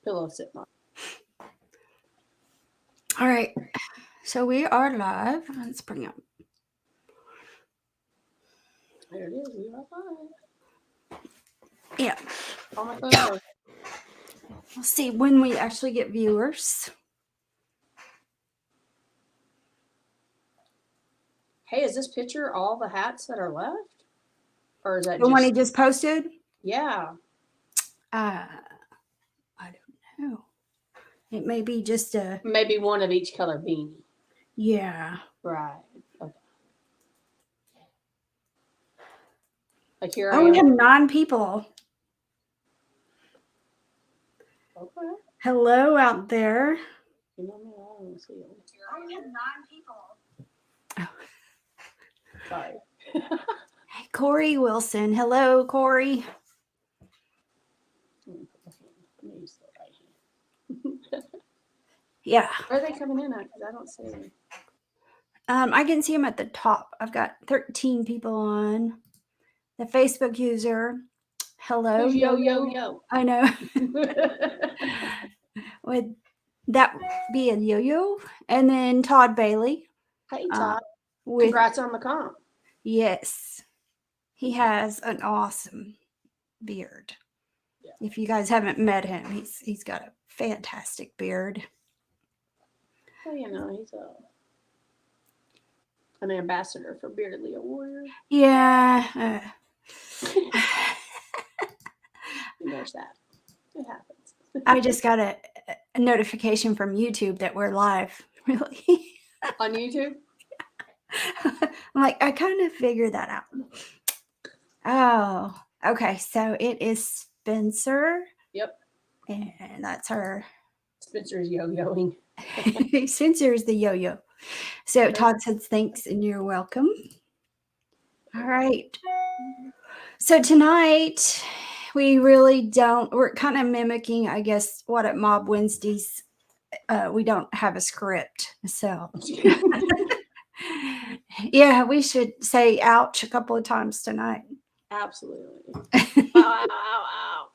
Pillow sit on. All right. So we are live. Let's bring up. There it is. We are live. Yeah. On my phone. We'll see when we actually get viewers. Hey, is this picture all the hats that are left? Or is that The one he just posted? Yeah. I don't know. It may be just a... Maybe one of each color beanie. Yeah. Right. Okay. Like here I Oh, am. we have 9 people. Okay. Hello out there. You know me, I don't want to see it. Oh, we have 9 people. Oh. Sorry. Hey, Corey Wilson. Hello, Corey. Yeah. Where are they coming in at? Because I don't see them. I can see them at the top. I've got 13 people on. The Facebook user. Hello. Who's yo. I know. Would that be a yo-yo? And then Todd Bailey. Hey, Todd. Congrats on the comp. Yes. He has an awesome beard. Yeah. If you guys haven't met him, he's got a fantastic beard. Well, you know, he's an ambassador for Bearded Leo Warrior. Yeah. There's that. It happens. I just got a notification from YouTube that we're live. Really? On YouTube? I'm like, I kind of figured that out. Oh, okay. So it is Spencer. Yep. And that's her. Spencer's yo-yoing. Spencer's the yo-yo. So Todd says thanks and you're welcome. All right. So tonight we're kind of mimicking, I guess, what at Mob Wednesdays, we don't have a script. So yeah, we should say ouch a couple of times tonight. Absolutely. Ow.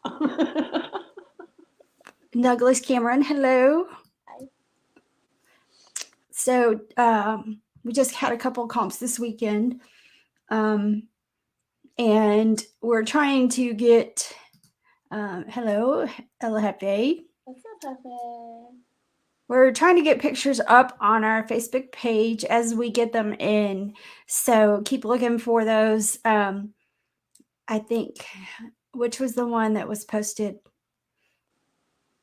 Douglas Cameron, hello. Hi. So we just had a couple of comps this weekend. And we're trying to get hello, Ella Hefe. What's up, Hefe? We're trying to get pictures up on our Facebook page as we get them in. So keep looking for those. I think, which was the one that was posted?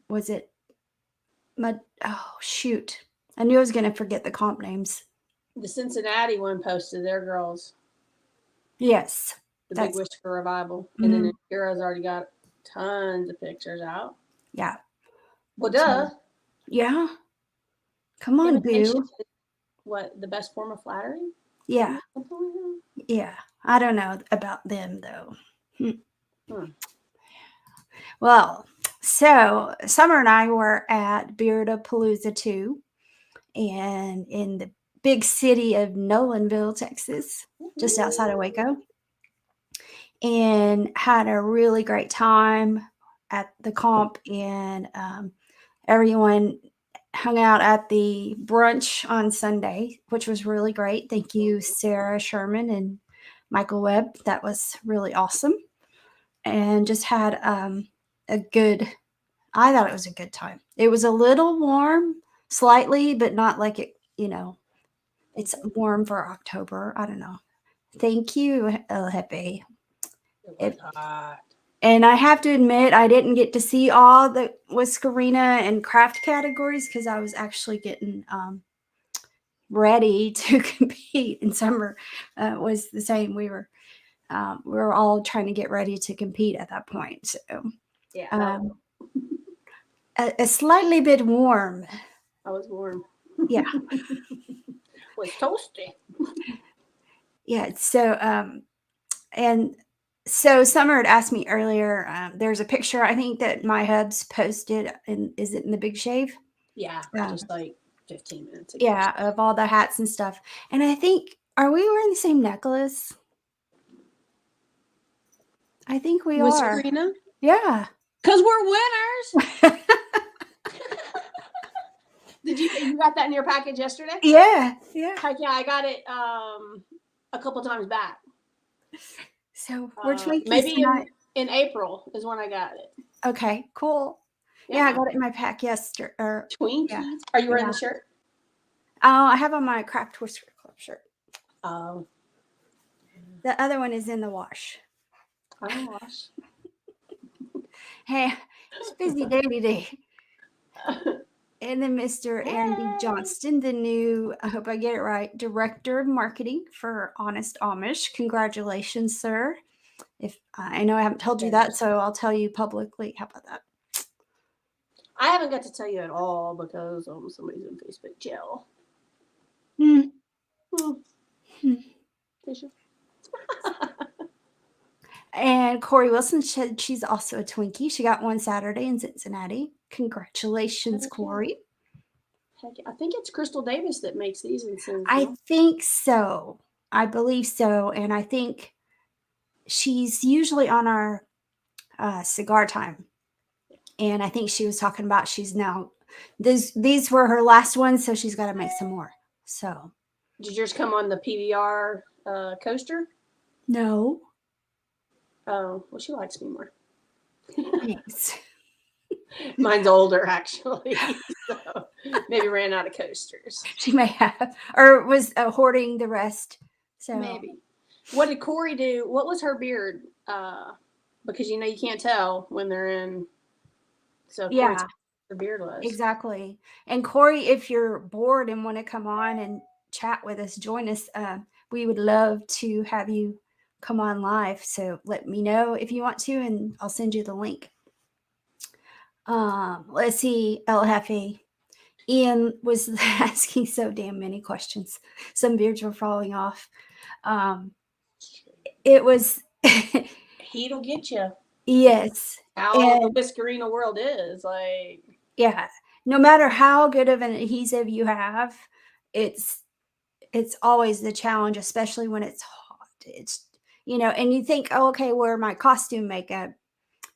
Was it? Oh, shoot. I knew I was going to forget the comp names. The Cincinnati one posted their girls. Yes. The big Whisker revival. And then Kira's already got tons of pictures out. Yeah. Well, duh. Yeah. Come on, boo. What, the best form of flattery? Yeah. Yeah. I don't know about them, though. Well, so Summer and I were at Beardapalooza 2 and in the big city of Nolanville, Texas, just outside of Waco, and had a really great time at the comp, and everyone hung out at the brunch on Sunday, which was really great. Thank you, Sarah Sherman and Michael Webb. That was really awesome. And just had I thought it was a good time. It was a little warm, slightly, but not like it, it's warm for October. I don't know. Thank you, El Jefe. And I have to admit, I didn't get to see all the Whiskerina and craft categories because I was actually getting ready to compete. And Summer was the same. We were all trying to get ready to compete at that point. So yeah, a slightly bit warm. I was warm. Yeah. Was toasty. Yeah. So and so Summer had asked me earlier, there's a picture I think that my hubs posted, and is it in the Big Shave? Yeah, just like 15 minutes ago. Yeah, of all the hats and stuff. And I think, are we wearing the same necklace? I think we are. Whiskerina? Yeah. Because we're winners. You got that in your package yesterday? Yeah. Heck yeah, I got it a couple times back. So we're Twinkies Maybe tonight. in April is when I got it. Okay, cool. Yeah, I got it in my pack yesterday. Twinkies. Yeah. Are you wearing the shirt? I have on my Craft Whisker Club shirt. Oh. The other one is in the wash. Oh, gosh. Hey, it's a busy day today. And then Mr. Andy Johnston, the new, I hope I get it right, Director of Marketing for Honest Amish. Congratulations, sir. If I know I haven't told you that, so I'll tell you publicly. How about that? I haven't got to tell you at all because somebody's in Facebook jail. And Corey Wilson said she's also a Twinkie. She got one Saturday in Cincinnati. Congratulations, Corey. Heck, I think it's Crystal Davis that makes these and sends them. I think so. I believe so. And I think she's usually on our cigar time. And I think she was talking about she's now, these were her last ones, so she's got to make some more. So. Did yours come on the PBR coaster? No. Oh, well, she likes me more. Thanks. Mine's older, actually, so maybe ran out of coasters. She may have, or was hoarding the rest. So maybe. What did Corey do? What was her beard? Because you can't tell when they're in. So yeah, the beard was exactly. And Corey, if you're bored and want to come on and chat with us, join us. We would love to have you come on live. So let me know if you want to, and I'll send you the link. Let's see, El Jefe. Ian was asking so damn many questions. Some beards were falling off. It was heat'll get you. Yes. How the Whiskerina world is like. Yeah. No matter how good of an adhesive you have, it's always the challenge, especially when it's hot. It's and you think, oh, okay, wear my costume makeup,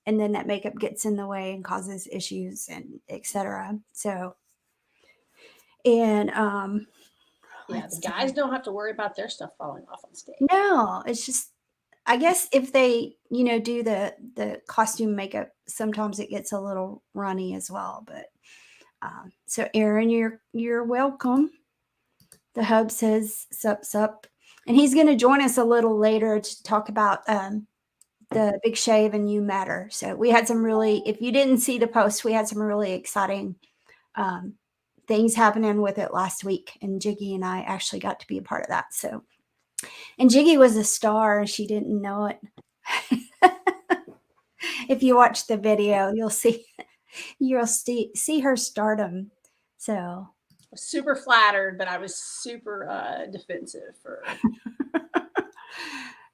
and then that makeup gets in the way and causes issues and etc. So, and yeah, the guys don't have to worry about their stuff falling off on stage. No, it's just, I guess if they do the costume makeup, sometimes it gets a little runny as well. But so Aaron, you're welcome. The hub says sup, and he's going to join us a little later to talk about the big shave and you matter. So we had some really, if you didn't see the post, we had some really exciting things happening with it last week, and Jiggy and I actually got to be a part of that. So, and Jiggy was a star. She didn't know it. If you watch the video, you'll see her stardom. So super flattered, but I was super defensive for.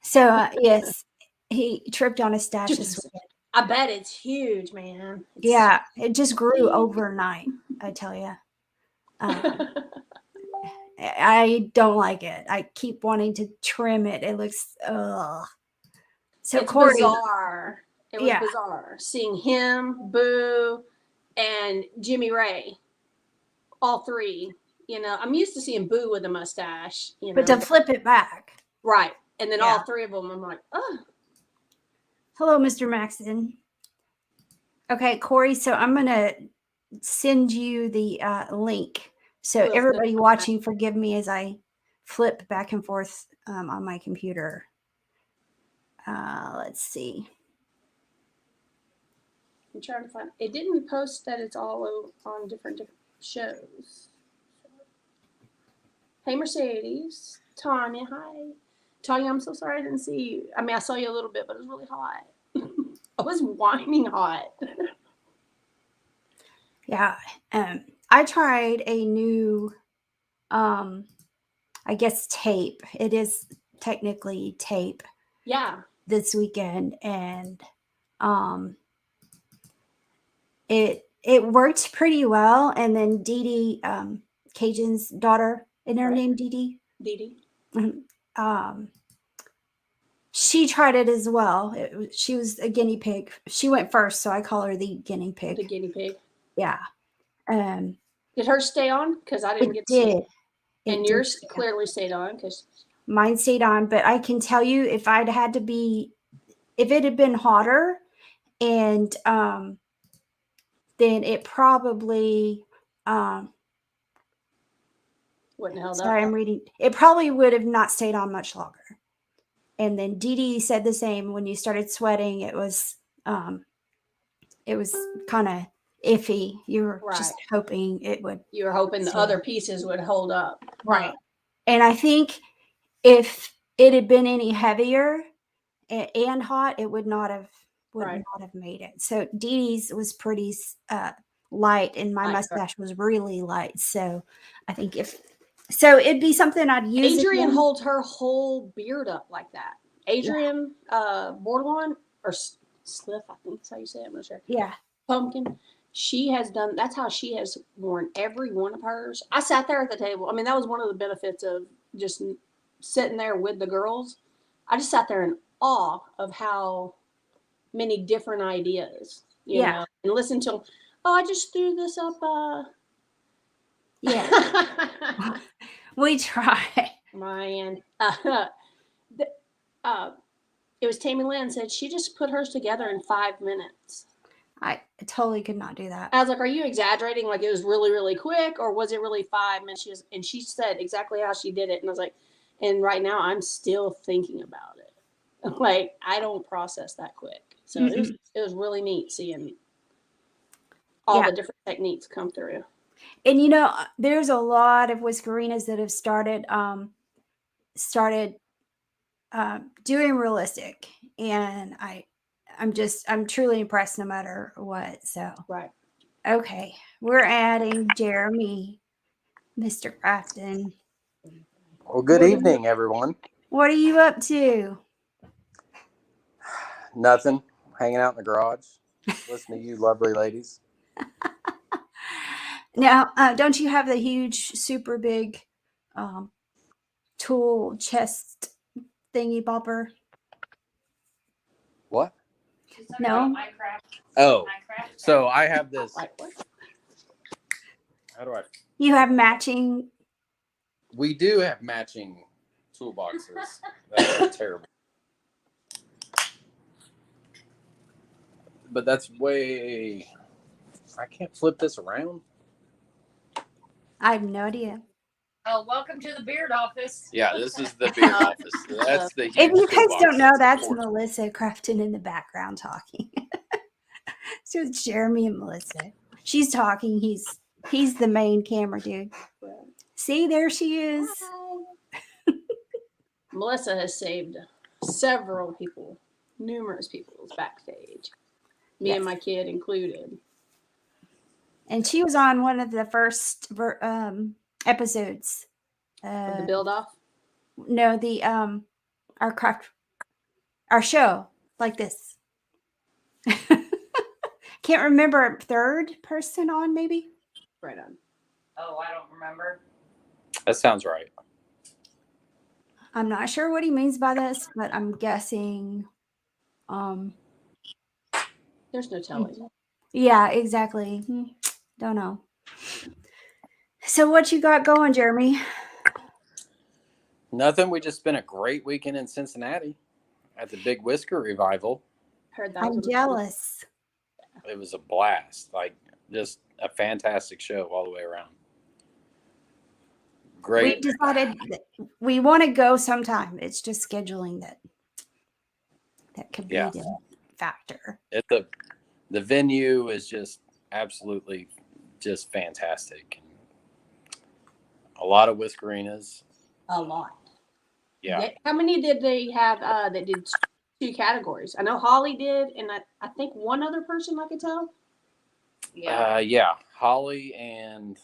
So yes, he tripped on a stash this weekend. I bet it's huge, man. Yeah, it just grew overnight. I tell you, I don't like it. I keep wanting to trim it. It looks ugh. So it's Corey, bizarre. It was bizarre seeing him, Boo, and Jimmy Ray, all three. I'm used to seeing Boo with a mustache. But to flip it back, right, and then all three of them, I'm like, oh. Hello, Mr. Maxton. Okay, Corey. So I'm gonna send you the link. So everybody watching, forgive me as I flip back and forth on my computer. Let's see. I'm trying to find. It didn't post that it's all on different shows. Hey, Mercedes, Tanya. Hi, Tanya. I'm so sorry I didn't see you. I mean, I saw you a little bit, but it was really hot. I was whining hot. Yeah. I tried a new, I guess tape. It is technically tape. Yeah. This weekend, and it worked pretty well. And then Dee Dee, Cajun's daughter, isn't her name Dee Dee? Dee Dee. She tried it as well. She was a guinea pig. She went first, so I call her the guinea pig. The guinea pig. Yeah. Did hers stay on? Because I didn't It get to see did. it. And Did yours stay on. clearly stayed on because Mine stayed on, but I can tell you if it had been hotter and then it probably wouldn't have held sorry, up. I'm reading. It probably would have not stayed on much longer. And then Dee Dee said the same. When you started sweating, it was kind of iffy. You were just hoping it would. You were hoping the other pieces would hold up. Right. And I think if it had been any heavier and hot, it would not have made it. So Dee Dee's was pretty light, and my mustache was really light. So I think it'd be something I'd use. Adrian holds her whole beard up like that. Adrian Bordelon or Sliff, I think that's how you say it. I'm not sure. Yeah. Pumpkin. She has done. That's how she has worn every one of hers. I sat there at the table. I mean, that was one of the benefits of just sitting there with the girls. I just sat there in awe of how many different ideas, you know, and listen to them. Oh, I just threw this up. Yeah. We try. Man. It was Tammy Lynn said she just put hers together in 5 minutes. I totally could not do that. I was like, are you exaggerating? Like it was really, really quick, or was it really 5 minutes? And she said exactly how she did it. And I was like, and right now I'm still thinking about it. Like I don't process that quick. So it was really neat seeing all the different techniques come through. And you know, there's a lot of Whiskerinas that have started doing realistic, and I'm truly impressed no matter what. So okay, we're adding Jeremy, Mr. Crafton. Well, good evening, everyone. What are you up to? Nothing. Hanging out in the garage, listening to you lovely ladies. Now, don't you have the huge, super big tool chest thingy bopper? What? No. Oh, so I have this. How do I? You have matching. We do have matching toolboxes. That's terrible. But that's way. I can't flip this around. I have no idea. Oh, welcome to the beard office. Yeah, this is the beard office. That's the. If you guys don't know, that's Melissa Crafton in the background talking. So it's Jeremy and Melissa. She's talking. He's the main camera dude. See, there she is. Melissa has saved several people, numerous people's backstage. Me and my kid included. And she was on one of the first episodes. Of the build off? No, our show like this. Can't remember, third person on maybe? Right on. Oh, I don't remember. That sounds right. I'm not sure what he means by this, but I'm guessing. There's no telling. Yeah, exactly. Don't know. So what you got going, Jeremy? Nothing. We just spent a great weekend in Cincinnati at the big Whisker revival. Heard that. I'm jealous. It was a blast. Like just a fantastic show all the way around. Great. We decided that we want to go sometime. It's just scheduling that could be the factor. The venue is just absolutely just fantastic. A lot of Whiskerinas. A lot. Yeah. How many did they have that did 2 categories? I know Holly did, and I think one other person I could tell. Yeah. Holly and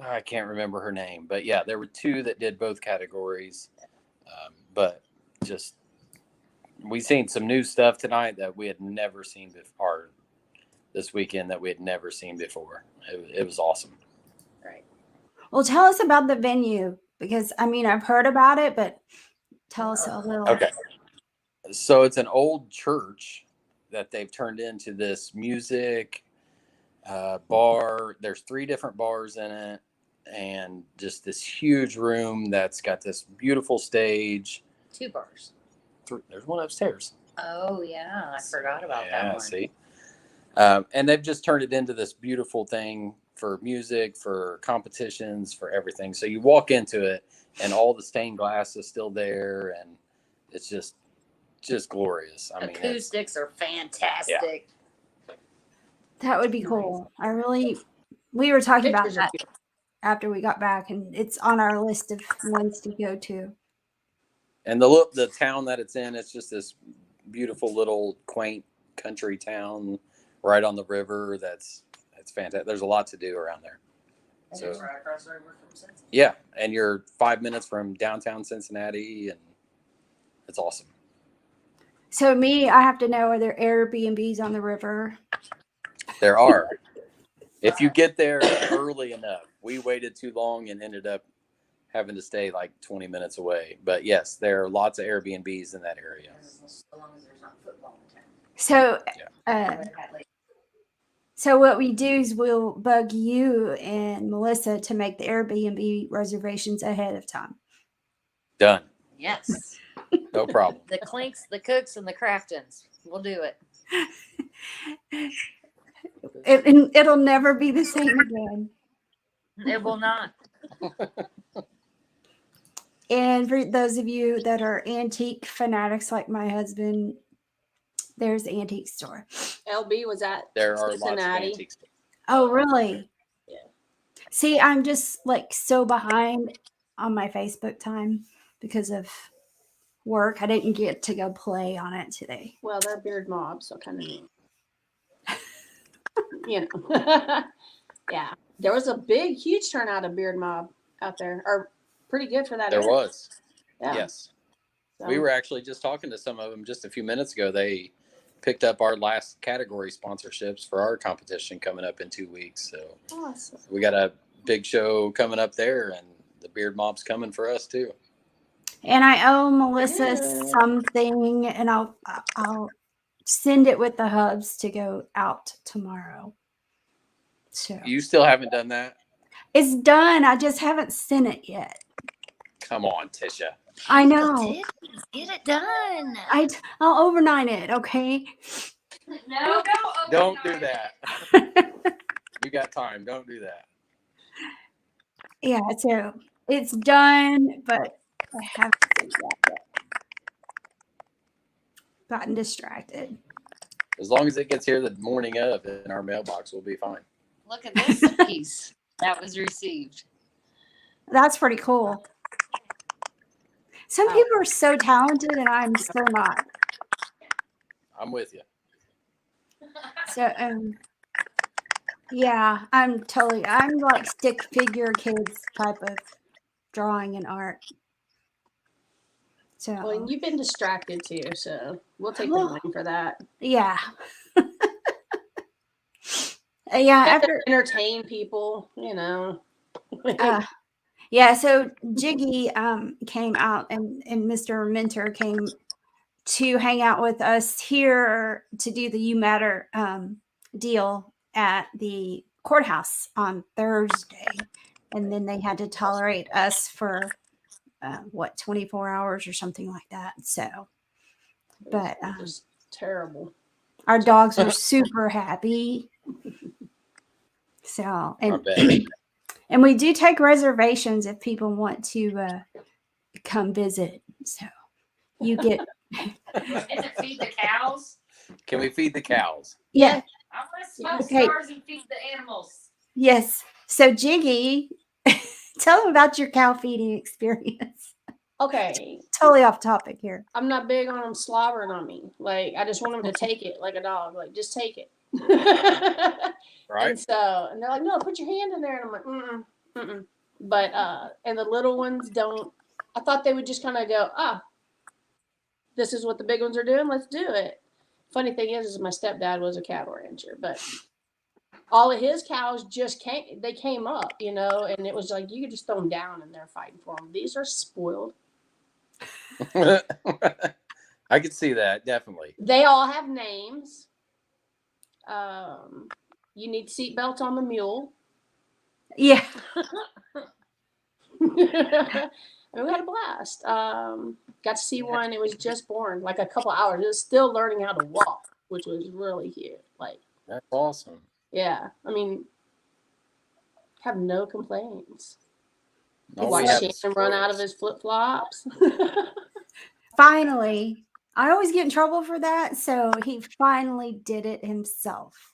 I can't remember her name, but yeah, there were 2 that did both categories. But just we seen some new stuff tonight that we had never seen before. This weekend that we had never seen before. It was awesome. Right. Well, tell us about the venue because I've heard about it, but tell us a little. Okay. So it's an old church that they've turned into this music bar. There's 3 different bars in it, and just this huge room that's got this beautiful stage. 2 bars. There's one upstairs. Oh yeah, I forgot about that one. See, and they've just turned it into this beautiful thing for music, for competitions, for everything. So you walk into it, and all the stained glass is still there, and it's just glorious. I mean, Acoustics are fantastic. That would be Nice. cool. We were talking about Pictures are that cute. after we got back, and it's on our list of ones to go to. And the town that it's in, it's just this beautiful little quaint country town right on the river. It's fantastic. There's a lot to do around there. And So it's right across the river from Cincinnati. yeah, and you're 5 minutes from downtown Cincinnati, and it's awesome. So I have to know, are there Airbnbs on the river? There are. If you get there early enough. We waited too long and ended up having to stay like 20 minutes away. But yes, there are lots of Airbnbs in that area. As long as there's not football in town. So, Yeah. so what we do is we'll bug you and Melissa to make the Airbnb reservations ahead of time. Done. Yes. No problem. The Clinks, the Cooks, and the Craftons. We'll do it. It'll never be the same again. It will not. And for those of you that are antique fanatics like my husband, there's the antique store. LB was at There are lots of Cincinnati. antiques. Oh, really? Yeah. See, I'm just like so behind on my Facebook time because of work. I didn't get to go play on it today. Well, they're beard mobs, so kind of neat. You know. Yeah. There was a big, huge turnout of beard mob out there. Or pretty good for that. There area. was. Yeah. Yes. So, We were actually just talking to some of them just a few minutes ago. They picked up our last category sponsorships for our competition coming up in 2 weeks. So awesome. we got a big show coming up there, and the beard mob's coming for us too. And I owe Melissa Good. something, and I'll send it with the hubs to go out tomorrow. So You still haven't done that? it's done. I just haven't sent it yet. Come on, Tisha. I know. Get it done. I'll overnight it. Okay. No, Don't do that. You got time. Don't do that. Yeah. So it's done, but I haven't sent it yet. Gotten distracted. As long as it gets here the morning of in our mailbox, we'll be fine. Look at this piece that was received. That's pretty cool. Some people are so talented, and I'm still not. I'm with you. So, yeah, I'm like stick figure kids type of drawing and art. So, Well, and you've been distracted too, so we'll take the Well, blame for that. yeah. Yeah, You have after to entertain people, you know. yeah, so Jiggy came out and Mr. Mentor came to hang out with us here to do the You Matter deal at the courthouse on Thursday. And then they had to tolerate us for 24 hours or something like that. So, but Just terrible. our dogs were super happy. So, I and bet. and we do take reservations if people want to come visit. So you get Is it feed the cows? Can we feed the cows? yeah. I want to smoke Okay. stars and feed the animals. Yes. So Jiggy, tell them about your cow feeding experience. Okay. Totally off topic here. I'm not big on them slobbering on me. Like, I just want them to take it like a dog. Like, just take it. Right? And they're like, no, put your hand in there. And I'm like, mm-mm. But, and the little ones don't, I thought they would just kind of go, this is what the big ones are doing. Let's do it. Funny thing is my stepdad was a cattle rancher, but all of his cows just came up, you know, and it was like, you could just throw them down and they're fighting for them. These are spoiled. I could see that, definitely. They all have names. You need seatbelts on the mule. Yeah. And we had a blast. Got to see one. It was just born, like a couple hours. It was still learning how to walk, which was really cute. Like, That's awesome. yeah. I mean, have no complaints. He All we watched have Shannon is run out of squirrels. his flip flops. Finally, I always get in trouble for that. So he finally did it himself.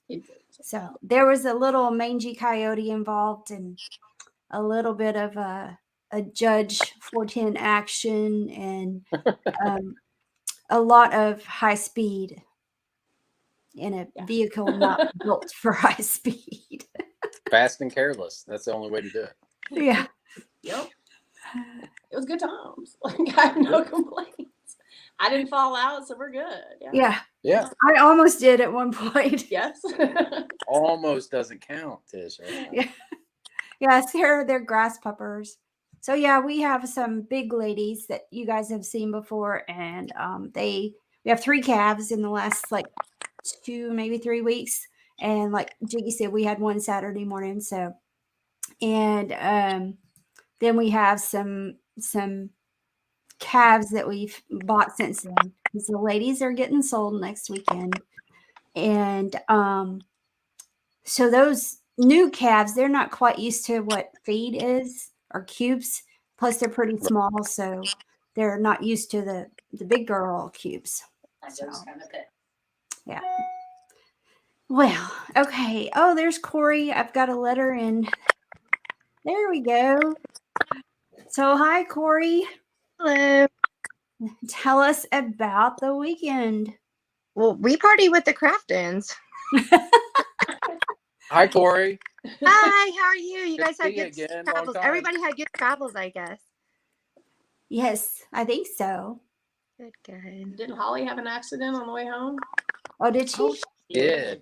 So there was a little mangy coyote involved and a little bit of a Judge 410 action and a lot of high speed in a vehicle not built for high speed. Fast and careless. That's the only way to do it. Yeah. Yep. It was good times. Like, I have no complaints. I didn't fall out, so we're good. Yeah. Yeah. I almost did at one point. Yes. Almost doesn't count, Tish. Right? Yeah. Yes, they're grass puppers. So yeah, we have some big ladies that you guys have seen before, and we have 3 calves in the last like 2, maybe 3 weeks. And like Jiggy said, we had one Saturday morning. So, and then we have some calves that we've bought since then. Because the ladies are getting sold next weekend, and so those new calves, they're not quite used to what feed is or cubes. Plus, they're pretty small, so they're not used to the big girl cubes. So, yeah. Well, okay. Oh, there's Corey. I've got a letter in. There we go. So, hi, Corey. Hello. Tell us about the weekend. Well, we party with the Craftons. Hi, Corey. Hi, how are you? You Good guys to had see you good again. Long travels. time. Everybody had good travels, I guess. Yes, I think so. Good, good. Didn't Holly have an accident on the way home? Oh, did she? Oh, Did.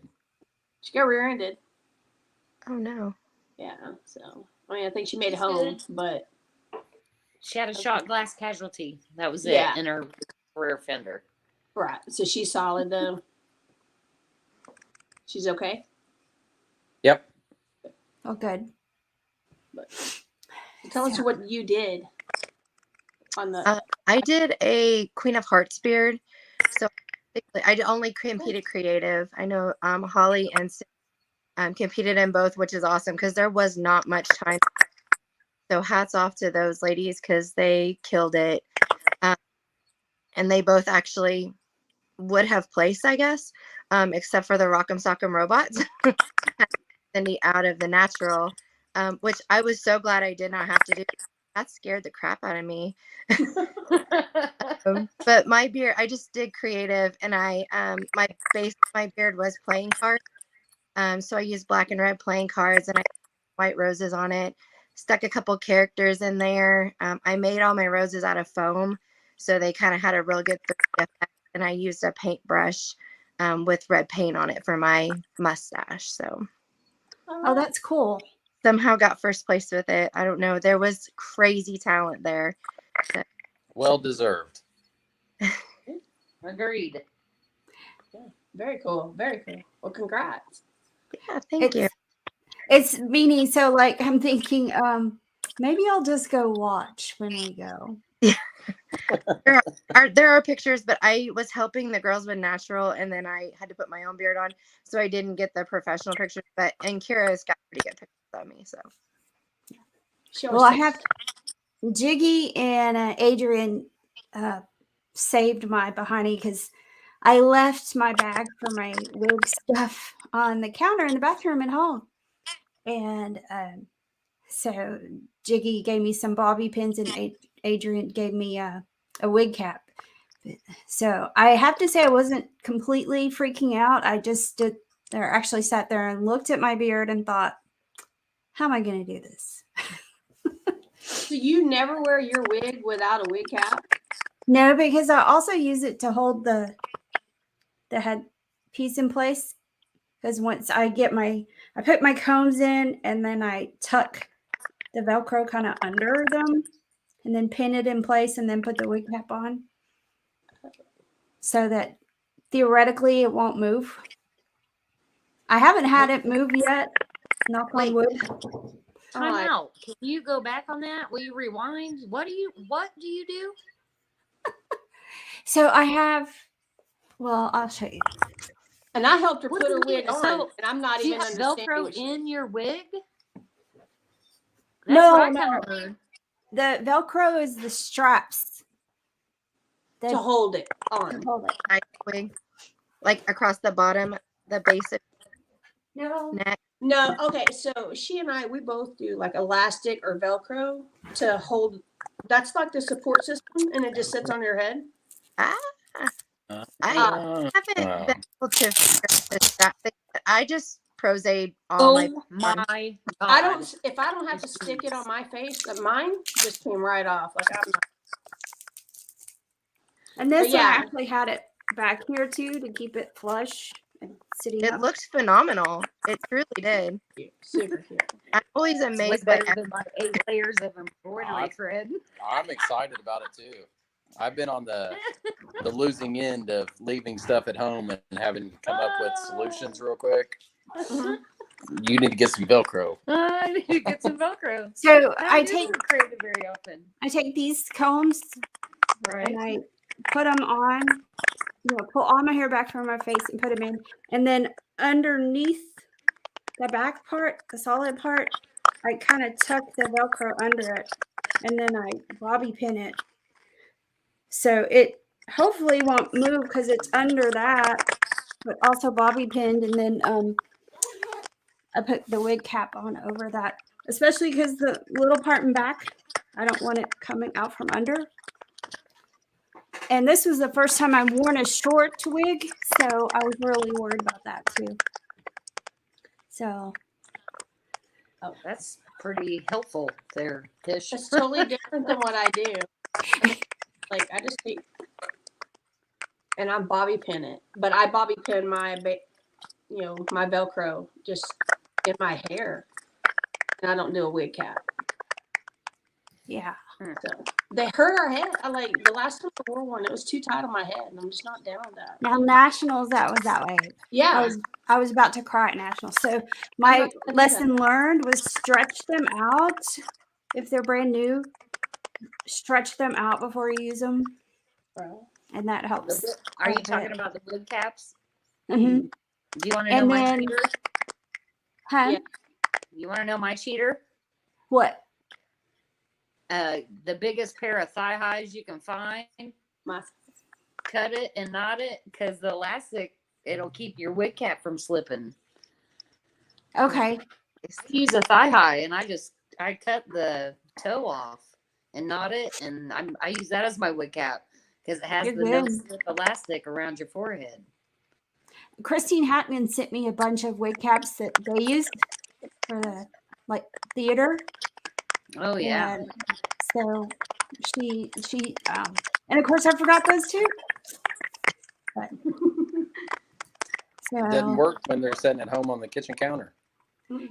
She got rear-ended. Oh no. Yeah. So, I mean, I think she made it She's home, good. but she had a shot glass casualty. That was Yeah. it in her rear fender. right. So she's solid though. She's okay. Yep. Oh, good. Tell us So- what you did on the. I did a Queen of Hearts beard. So I only competed creative. I know Holly and Sid, competed in both, which is awesome because there was not much time. So hats off to those ladies because they killed it. And they both actually would have placed, I guess, except for the Rock'em Sock'em robots. Cindy out of the natural, which I was so glad I did not have to do. That scared the crap out of me. But my beard, I just did creative, and my beard was playing cards. So I used black and red playing cards, and I white roses on it. Stuck a couple characters in there. I made all my roses out of foam, so they kind of had a real good effect. And I used a paintbrush with red paint on it for my mustache. So Oh, that's cool. somehow got first place with it. I don't know. There was crazy talent there. So, Well deserved. Agreed. Very cool. Very cool. Well, congrats. yeah, thank you. It's meaning, so like I'm thinking, maybe I'll just go watch when we go. There are pictures, but I was helping the girls with natural, and then I had to put my own beard on, so I didn't get the professional pictures. And Kira's got pretty good pictures of me. So She Well, I always have Jiggy and Adrian saved my behindy because I left my bag for my wig stuff on the counter in the bathroom at home. And so Jiggy gave me some bobby pins and Adrian gave me a wig cap. So I have to say I wasn't completely freaking out. I just stood there, actually sat there and looked at my beard and thought, how am I going to do this? So you never wear your wig without a wig cap? No, because I also use it to hold the head piece in place. Because once I put my combs in and then I tuck the Velcro kind of under them and then pin it in place and then put the wig cap on so that theoretically it won't move. I haven't had it move yet. Knock on wood. Time Alright. out. Can you go back on that? Will you rewind? What do you do? So I have. Well, I'll show you. And I helped her What put do her you wig mean? on, So, and I'm not Do you even have understanding Velcro what she in your wig? That's No, what I no. kind of heard. The Velcro is the straps to that hold it on. hold it. Side wig, like across the bottom, the base of No. neck. No, okay, so she and I, we both do like elastic or Velcro to hold. That's like the support system, and it just sits on your head. Ah, Uh, I haven't been able to figure out the strap thing, but I just prosade all my. Oh my God. I don't. If I don't have to stick it on my face, mine just came right off. Like I'm not. And this But yeah. one I actually had it back here too to keep it flush and sitting It up. looked phenomenal. It truly did. Super cute. I'm always It's way amazed by better than my 8 layers of embroidery thread. I'm excited about it too. I've been on the losing end of leaving stuff at home and having to come up with solutions real quick. Mhm. You need to get some Velcro. I need to get some Velcro. So I I do take creative very often. these combs Right. and I put them on. Pull all my hair back from my face and put them in, and then underneath the back part, the solid part, I kind of tuck the Velcro under it, and then I bobby pin it. So it hopefully won't move because it's under that, but also bobby pinned, and then I put the wig cap on over that, especially because the little part in back, I don't want it coming out from under. And this was the first time I've worn a short wig, so I was really worried about that too. So Oh, that's pretty helpful there, Tish. It's totally different than what I do. Like I just take, and I bobby pin it, but I bobby pin my, my Velcro just in my hair, and I don't do a wig cap. yeah. So they hurt our head. I like the last time I wore one, it was too tight on my head, and I'm just not down with that. Now nationals, that was that way. Yeah, I was about to cry at nationals. So I'm my not gonna do lesson learned was stretch them out if they're brand new. Stretch them out before you use them, bro. and that helps. Are you quite a talking bit. about the wig caps? Mhm. Do you want to know And my then- cheater? Huh? Yeah. You want to know my cheater? What? The biggest pair of thigh highs you can find. My Cut it and knot it because the elastic, it'll keep your wig cap from slipping. Okay. Use a thigh high, and I cut the toe off and knot it, and I use that as my wig cap because it has You're the no good. slip elastic around your forehead. Christine Hackman sent me a bunch of wig caps that they used for the theater. Oh yeah. And so she and of course I forgot those too. But It doesn't so work when they're sitting at home on the kitchen counter.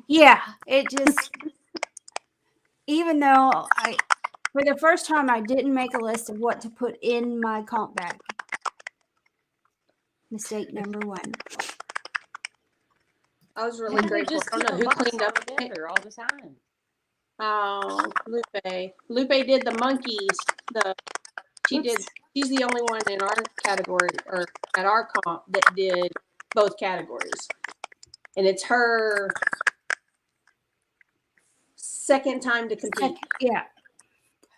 yeah, it just even though for the first time I didn't make a list of what to put in my comp bag. Mistake number 1. I was really grateful. I don't know who cleaned up together all the time. Oh, Lupe. Lupe did the monkeys. She's the only one in our category or at our comp that did both categories. And it's her second time to compete. Yeah.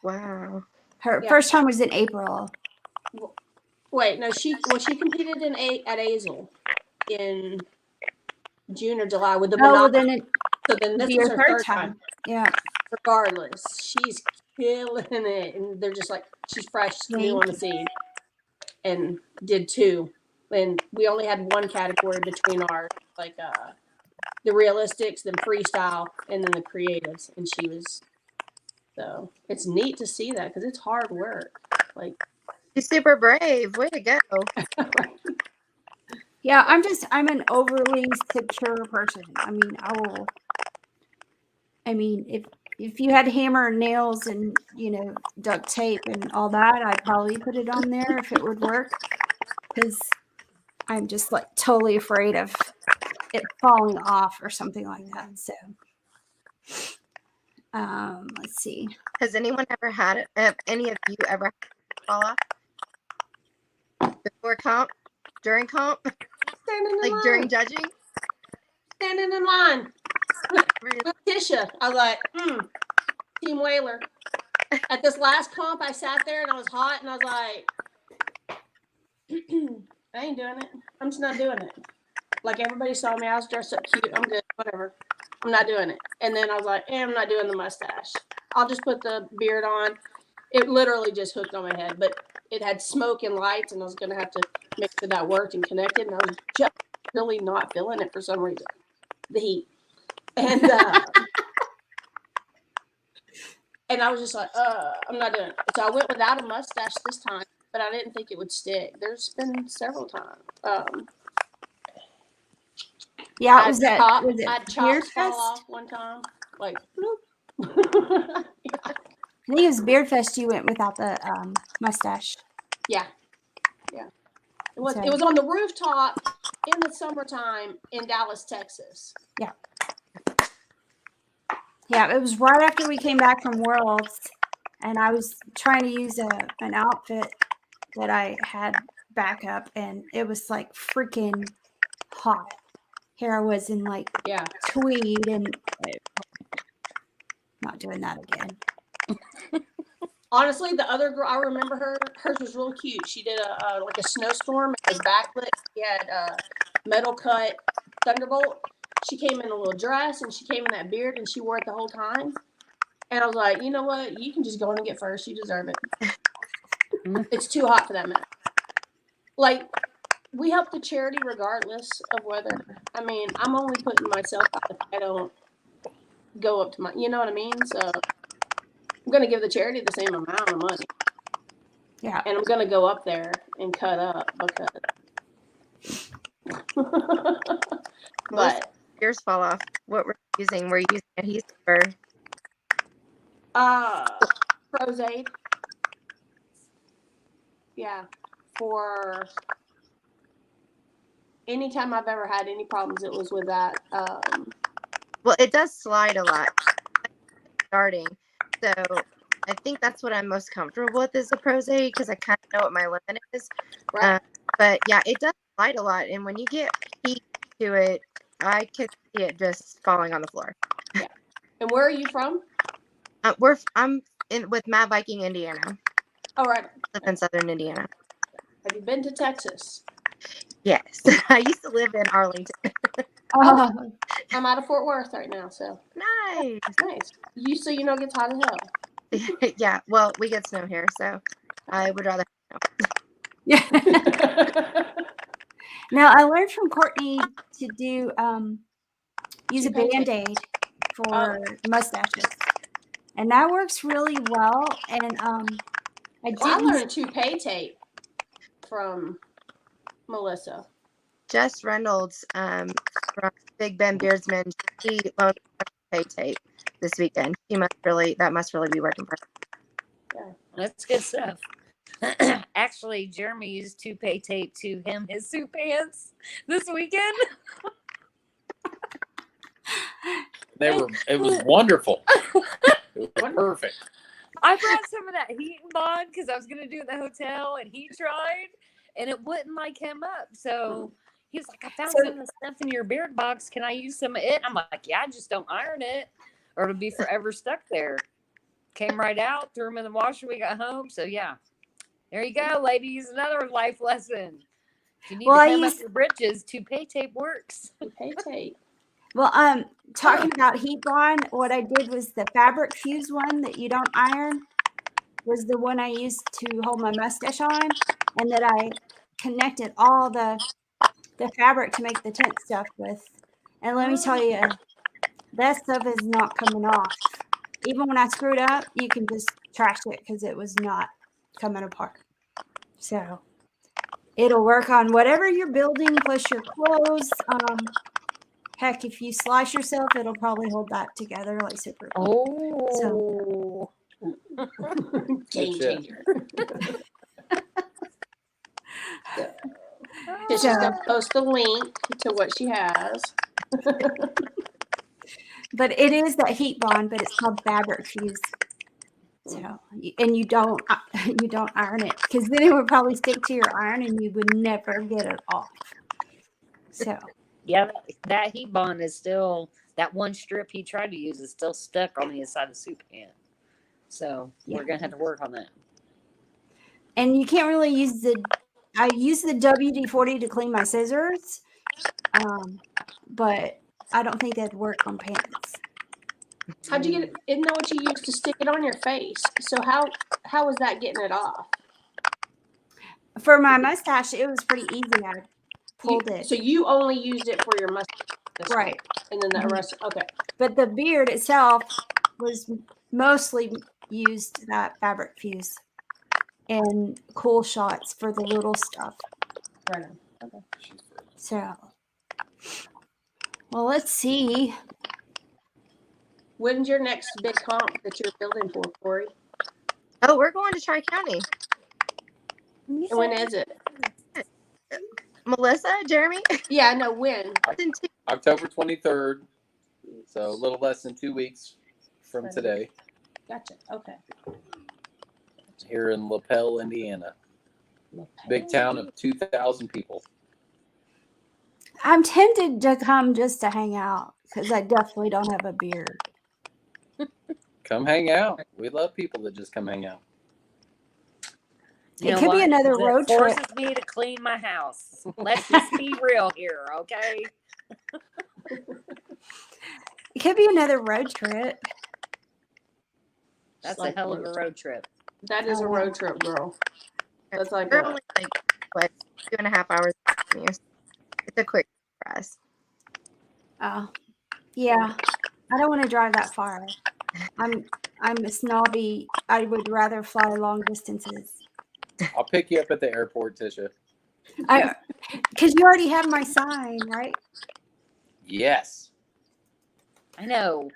Wow. Her Yeah. first time was in April. Wait, no, she competed at Azel in June or July with the Well, Banana. then it So then this be was her her third third time. Yeah. Regardless, she's killing it, and they're just like she's fresh, new on the scene, and did 2. And we only had one category between our the realistics, then freestyle, and then the creatives, and she was. So it's neat to see that because it's hard work. Like She's super brave. Way to go. Yeah, I'm an overly secure person. I mean, if you had hammer and nails and, duct tape and all that, I'd probably put it on there if it would work. Because I'm just totally afraid of it falling off or something like that. So, let's see. Has anyone ever had it? Any of you ever had it fall off before comp, during comp, Standing in like line. during judging? Standing in line. Really? With Tisha. I was like, Team Whaler. At this last comp, I sat there and I was hot and I was like, I ain't doing it. I'm just not doing it. Like everybody saw me. I was dressed up cute. I'm good. Whatever. I'm not doing it. And then I was like, I'm not doing the mustache. I'll just put the beard on. It literally just hooked on my head, but it had smoke and lights, and I was going to have to make sure that worked and connected. And I was just really not feeling it for some reason. The heat. And and I was just like, I'm not doing it. So I went without a mustache this time, but I didn't think it would stick. There's been several times. Yeah, was it I Beard chops fall Fest? off one time. Like, bloop. I think it was Beard Fest. You went without the mustache. Yeah. It was Okay. it was on the rooftop in the summertime in Dallas, Texas. Yeah, it was right after we came back from Worlds, and I was trying to use an outfit that I had back up, and it was like freaking hot. Here I was in like Yeah. tweed, and not doing that again. Honestly, the other girl, I remember her. Hers was real cute. She did a like a snowstorm. It was backlit. She had a metal cut Thunderbolt. She came in a little dress and she came in that beard and she wore it the whole time. And I was like, you know what? You can just go in and get first. You deserve it. It's too hot for that mess. Like, we help the charity regardless of whether. I mean, I'm only putting myself out if I don't go up to my. You know what I mean? So I'm gonna give the charity the same amount of money. Yeah. And I'm gonna go up there and cut up because. But Yours fall off. What were you using? Were you using adhesive or? Prozaid. Yeah. For anytime I've ever had any problems, it was with that. Well, it does slide a lot starting. So I think that's what I'm most comfortable with is the Prozaid because I kind of know what my limit is. Right. But yeah, it does slide a lot. And when you get heat to it, I can see it just falling on the floor. Yeah. And where are you from? I'm in with Mad Viking, Indiana. Oh, right. I live in southern Indiana. Have you been to Texas? Yes. I used to live in Arlington. Oh, I'm out of Fort Worth right now, so Nice. nice. So you know it gets hot as hell. Yeah. Well, we get snow here, so I would rather. yeah. Now I learned from Courtney to do use a Toupee tape. Band-Aid for mustaches, and that works really well. And I learned toupee tape from Melissa. Jess Reynolds from Big Ben Beardsman, she loaned pay tape this weekend. That must really be working for her. Yeah. That's good stuff. Actually, Jeremy used toupee tape to hem his suit pants this weekend. It was wonderful. It was perfect. I brought some of that heat and bond because I was going to do it in the hotel, and he tried, and it wouldn't like hem up. So he was like, I found some of the stuff in your beard box. Can I use some of it? I'm like, yeah, just don't iron it, or it'll be forever stuck there. Came right out, threw them in the washer. We got home. So, yeah. There you go, ladies. Another life lesson. If you need to hem up your britches, toupee tape works. Toupee tape. Well, talking about heat bond, what I did was the fabric fuse one that you don't iron was the one I used to hold my mustache on, and that I connected all the fabric to make the tent stuff with. And let me tell you, that stuff is not coming off. Even when I screwed up, you can just trash it because it was not coming apart. So it'll work on whatever you're building, plus your clothes. Heck, if you slice yourself, it'll probably hold that together like super glue. Oh. Game changer. She's gonna post the link to what she has. But it is that heat bond, but it's called fabric fuse. So, and you don't iron it, because then it would probably stick to your iron and you would never get it off. So Yeah, that heat bond is still, that one strip he tried to use is still stuck on the inside of the soup pan. So we're gonna have to work on that. and you can't really use I use the WD-40 to clean my scissors, but I don't think that'd work on pants. How'd you get it? Isn't that what you used to stick it on your face? So how was that getting it off? For my mustache, it was pretty easy. I pulled it. So you only used it for your mustache, Right. And then the rest. Okay. But the beard itself was mostly used that fabric fuse and cool shots for the little stuff. Right. Okay. So, well, let's see. When's your next big comp that you're building for, Corey? Oh, we're going to Tri-County. And when is it? Melissa, Jeremy? Yeah, I know when. October 23rd. So a little less than 2 weeks from today. Gotcha. Okay. Here in LaPel, Indiana. Big town of 2,000 people. I'm tempted to come just to hang out because I definitely don't have a beard. Come hang out. We love people that just come hang out. It could be another road trip. Forces me to clean my house. Let's just be real here, okay? It could be another road trip. That's a hell of a road trip. That is a road trip, girl. That's like We're only like what 2.5 hours. It's a quick for us. Oh, yeah. I don't want to drive that far. I'm a snobby. I would rather fly long distances. I'll pick you up at the airport, Tisha. Because you already have my sign, right? Yes. I know.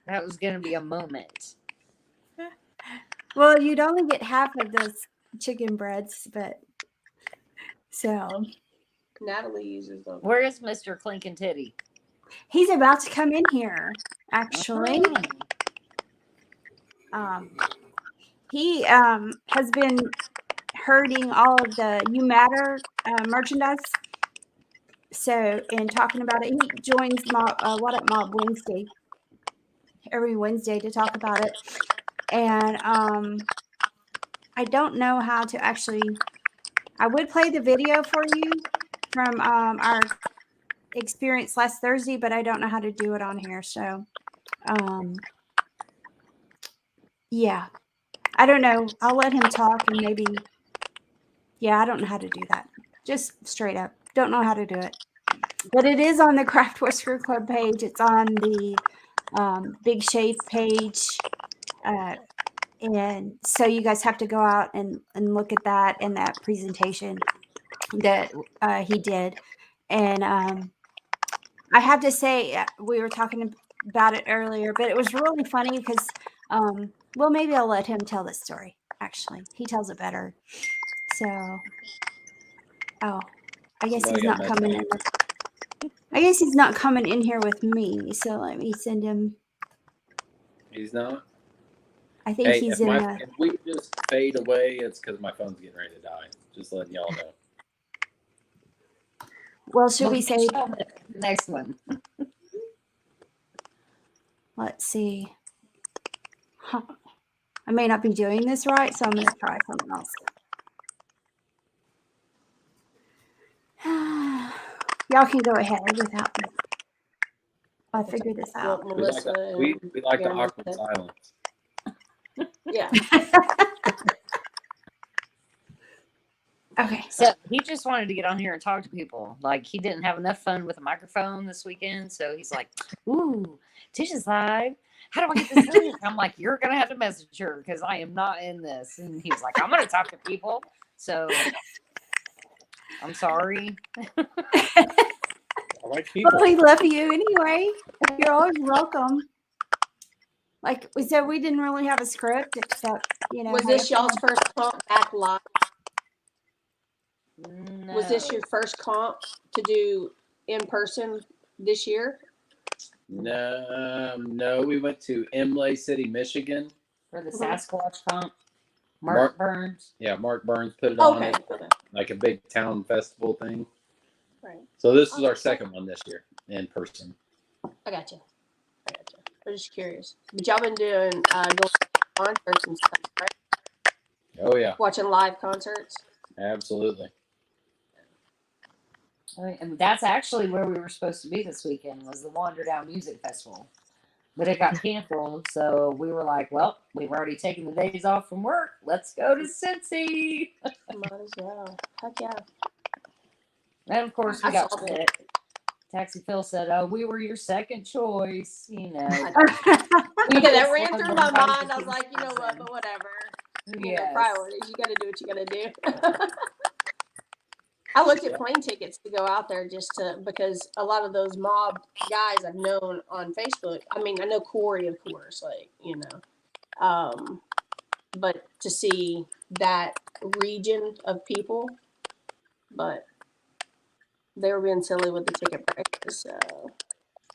That was going to be a moment. Well, you'd only get half of those chicken breads, but so Natalie uses them. Where is Mr. Clinkin' Titty? he's about to come in here, actually. He has been herding all of the You Matter merchandise. So, and talking about it, he joins What Up Mob Wednesday, every Wednesday to talk about it. And I don't know how to actually, I would play the video for you from our experience last Thursday, but I don't know how to do it on here. So, yeah, I don't know. I'll let him talk and maybe, yeah, I don't know how to do that. Just straight up. Don't know how to do it. But it is on the Craft Whisker Club page. It's on the Big Shave page. And so you guys have to go out and look at that and that presentation that he did. And I have to say, we were talking about it earlier, but it was really funny because, well, maybe I'll let him tell this story, actually. He tells it better. So, oh, I guess he's not coming in. I guess he's not coming in here with me. So let me send him. He's not? I think he's in the. If we just fade away, it's because my phone's getting ready to die. Just letting y'all know. Well, should we say next one? Let's see. Huh. I may not be doing this right, so I'm going to try something else. Y'all can go ahead without me. I'll figure this out. We like the awkward silence. Yeah. Okay. So he just wanted to get on here and talk to people. Like he didn't have enough fun with a microphone this weekend. So he's like, ooh, Tisha's live. How do I get this link? I'm like, you're going to have to message her because I am not in this. And he's like, I'm going to talk to people. So I'm sorry. I like people. Well, we love you anyway. You're always welcome. Like we said, we didn't really have a script except, Was this y'all's first talk back live? No. Was this your first comp to do in person this year? No, we went to Imlay City, Michigan. For the Mhm. Sasquatch comp? Mark- Mark Burns? Yeah, Mark Burns put it on Okay. it, Okay. like a big town festival thing. Right. So this is Oh, our second one this year in person. I got you. I'm just curious. But y'all been doing going to concerts and stuff, right? Oh yeah, Watching live concerts. absolutely. And that's actually where we were supposed to be this weekend, was the Wander Down Music Festival. But it got canceled, so we were like, well, we've already taken the days off from work. Let's go to Cincy. Might as well. Heck yeah. And of course, we I got saw that. split. Taxi Phil said, "Oh, we were your second choice." You know, Okay, that just ran wanted through to my invite mind. the I was like, you know what, person. but whatever. You know, Yes. priorities. You got to do what you got to do. I looked at plane tickets to go out there just to, because a lot of those mob guys I've known on Facebook. I mean, I know Corey, of course, like, you know, but to see that region of people, but they were being silly with the ticket prices. So,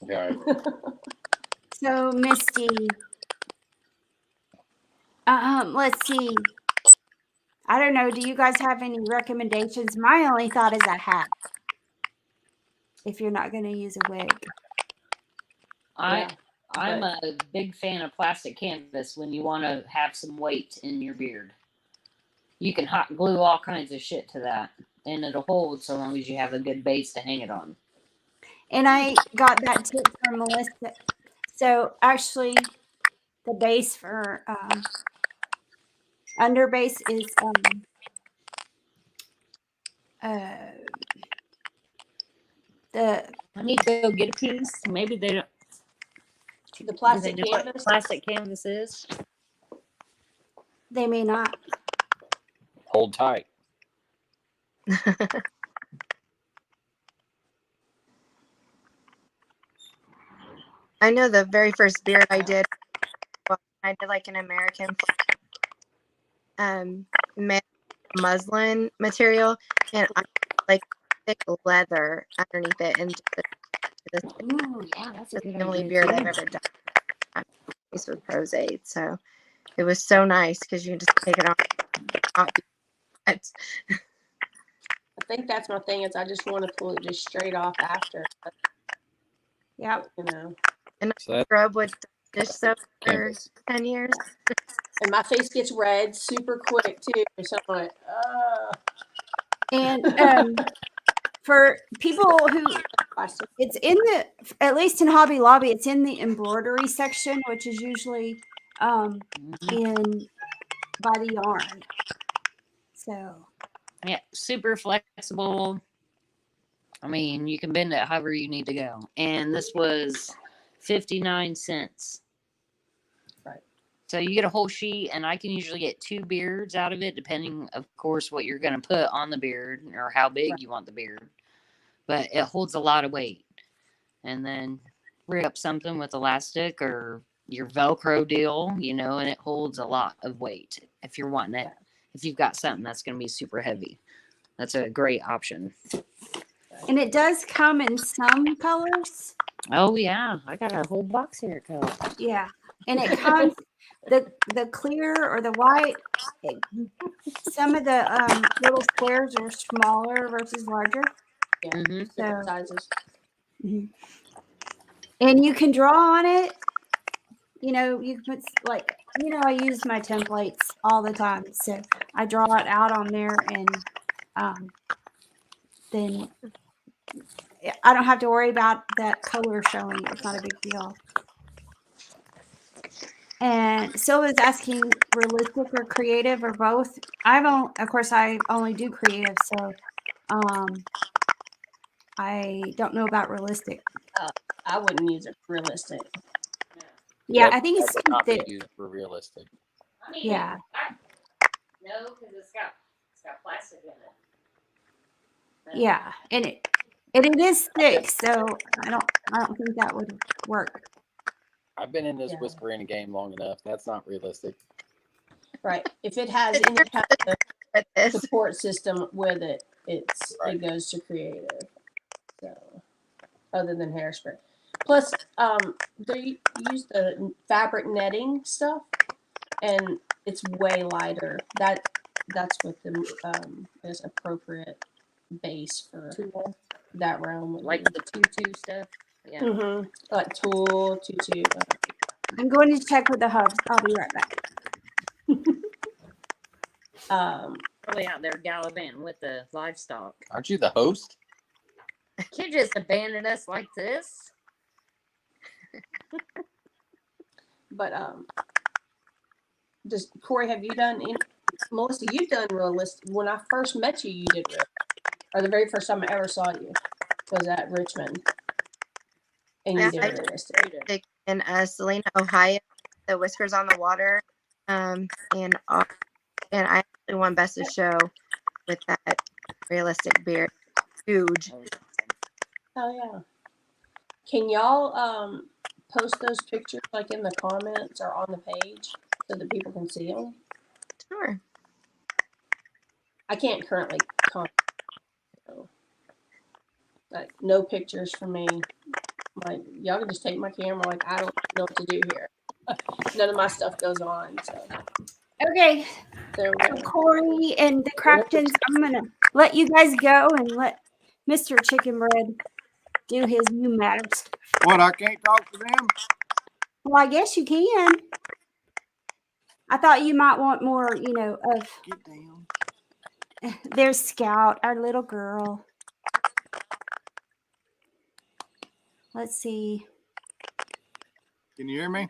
Yeah, So Misty, let's see. I don't know. Do you guys have any recommendations? My only thought is a hat. If you're not going to use a wig. I'm but- a big fan of plastic canvas when you want to have some weight in your beard. You can hot glue all kinds of shit to that, and it'll hold so long as you have a good base to hang it on. And I got that tip from Melissa. So actually, the base for under base is the I need to go get a piece. Maybe they don't. the Do they plastic know what canvas. plastic canvas is? they may not. hold tight. I know the very first beard I did, well, I did like an American muslin material, and I like thick leather underneath it, and this Ooh, yeah, that's a is good the only idea beard too. I've ever done. This was Prosaid, so it was so nice because you can just take it off. Not be wet. I think that's my thing is I just want to pull it just straight off after, Yep. you know. And So I that's scrub with dish soap for canvas. 10 years. And my face gets red super quick too. So I'm like, And for people who, plastic. it's in the, at least in Hobby Lobby, it's in the embroidery section, which is usually in by the yarn. So Yeah, super flexible. I mean, you can bend it however you need to go. And this was 59 cents. Right. So you get a whole sheet, and I can usually get 2 beards out of it, depending, of course, what you're going to put on the beard or how big Right. you want the beard. But it holds a lot of weight. And then rig up something with elastic or your Velcro deal, you know, and it holds a lot of weight if you're wanting it. If you've got something that's going to be super heavy, that's a great option. and it does come in some colors. Oh yeah, I got a whole box here, Cole. Yeah. And it comes the clear or the white. Some of the little squares are smaller versus larger. Yeah, Mm-hmm. different So sizes. and you can draw on it. You know, you can put like, you know, I use my templates all the time. So I draw it out on there and then I don't have to worry about that color showing. It's not a big deal. And Sylva's asking realistic or creative or both. Of course, I only do creative. So I don't know about realistic. I wouldn't use it realistic. Yeah, Yep, I think it's that would too not be thick. used for realistic. Yeah. No, because it's got plastic in it. Yeah, and it is thick, so I don't think that would work. I've been in this Yeah. whispering game long enough. That's not realistic. Right. If it has any kind of at this. support system with it. Right. It goes to creative. So other than hairspray, plus they use the fabric netting stuff, and it's way lighter. That's what the is appropriate base for Tool, that realm. like the tutu stuff. Yeah. Mm-hmm. Like tulle, tutu. I'm going to check with the hubs. I'll be right back. Probably out there gallivanting with the livestock. Aren't you the host? Can't just abandon us like this. But just Corey, have you done any? Melissa, you've done realistic. When I first met you, you did real, or the very first time I ever saw you was at Richmond, and you Yeah, did I realistic. in Salina, Ohio, the Whiskers on the Water, and I actually won Best of Show with that realistic beard. Huge. Oh yeah. Can y'all post those pictures like in the comments or on the page so that people can see them? Sure. I can't currently comment. So, like no pictures for me. Like y'all can just take my camera. Like I don't know what to do here. None of my stuff goes on. So Okay, there we so go. Corey and the Craftons, I'm gonna let you guys go and let Mr. Chicken Bread do his new matters. What, I can't talk to them? Well, I guess you can. I thought you might want more, of Get down. their Scout, our little girl. Let's see. Can you hear me?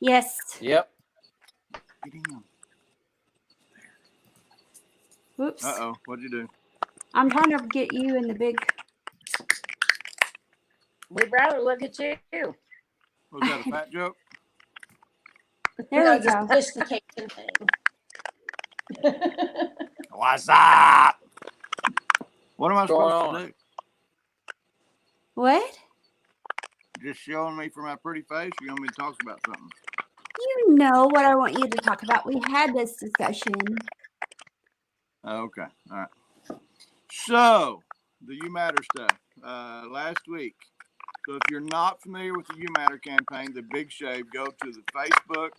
Yes. Yep. Get down. Whoops. Uh-oh, what'd you do? I'm trying to get you in the big. We'd rather look at you. Was that a fat joke? There No, we go. just the Cajun thing. What's up? What am I What's going supposed on? to do? What? Just showing me for my pretty face? You want me to talk about something? You know what I want you to talk about. We had this discussion. Okay, all right. So, the You Matter stuff. Last week. So if you're not familiar with the You Matter campaign, The Big Shave, go to the Facebook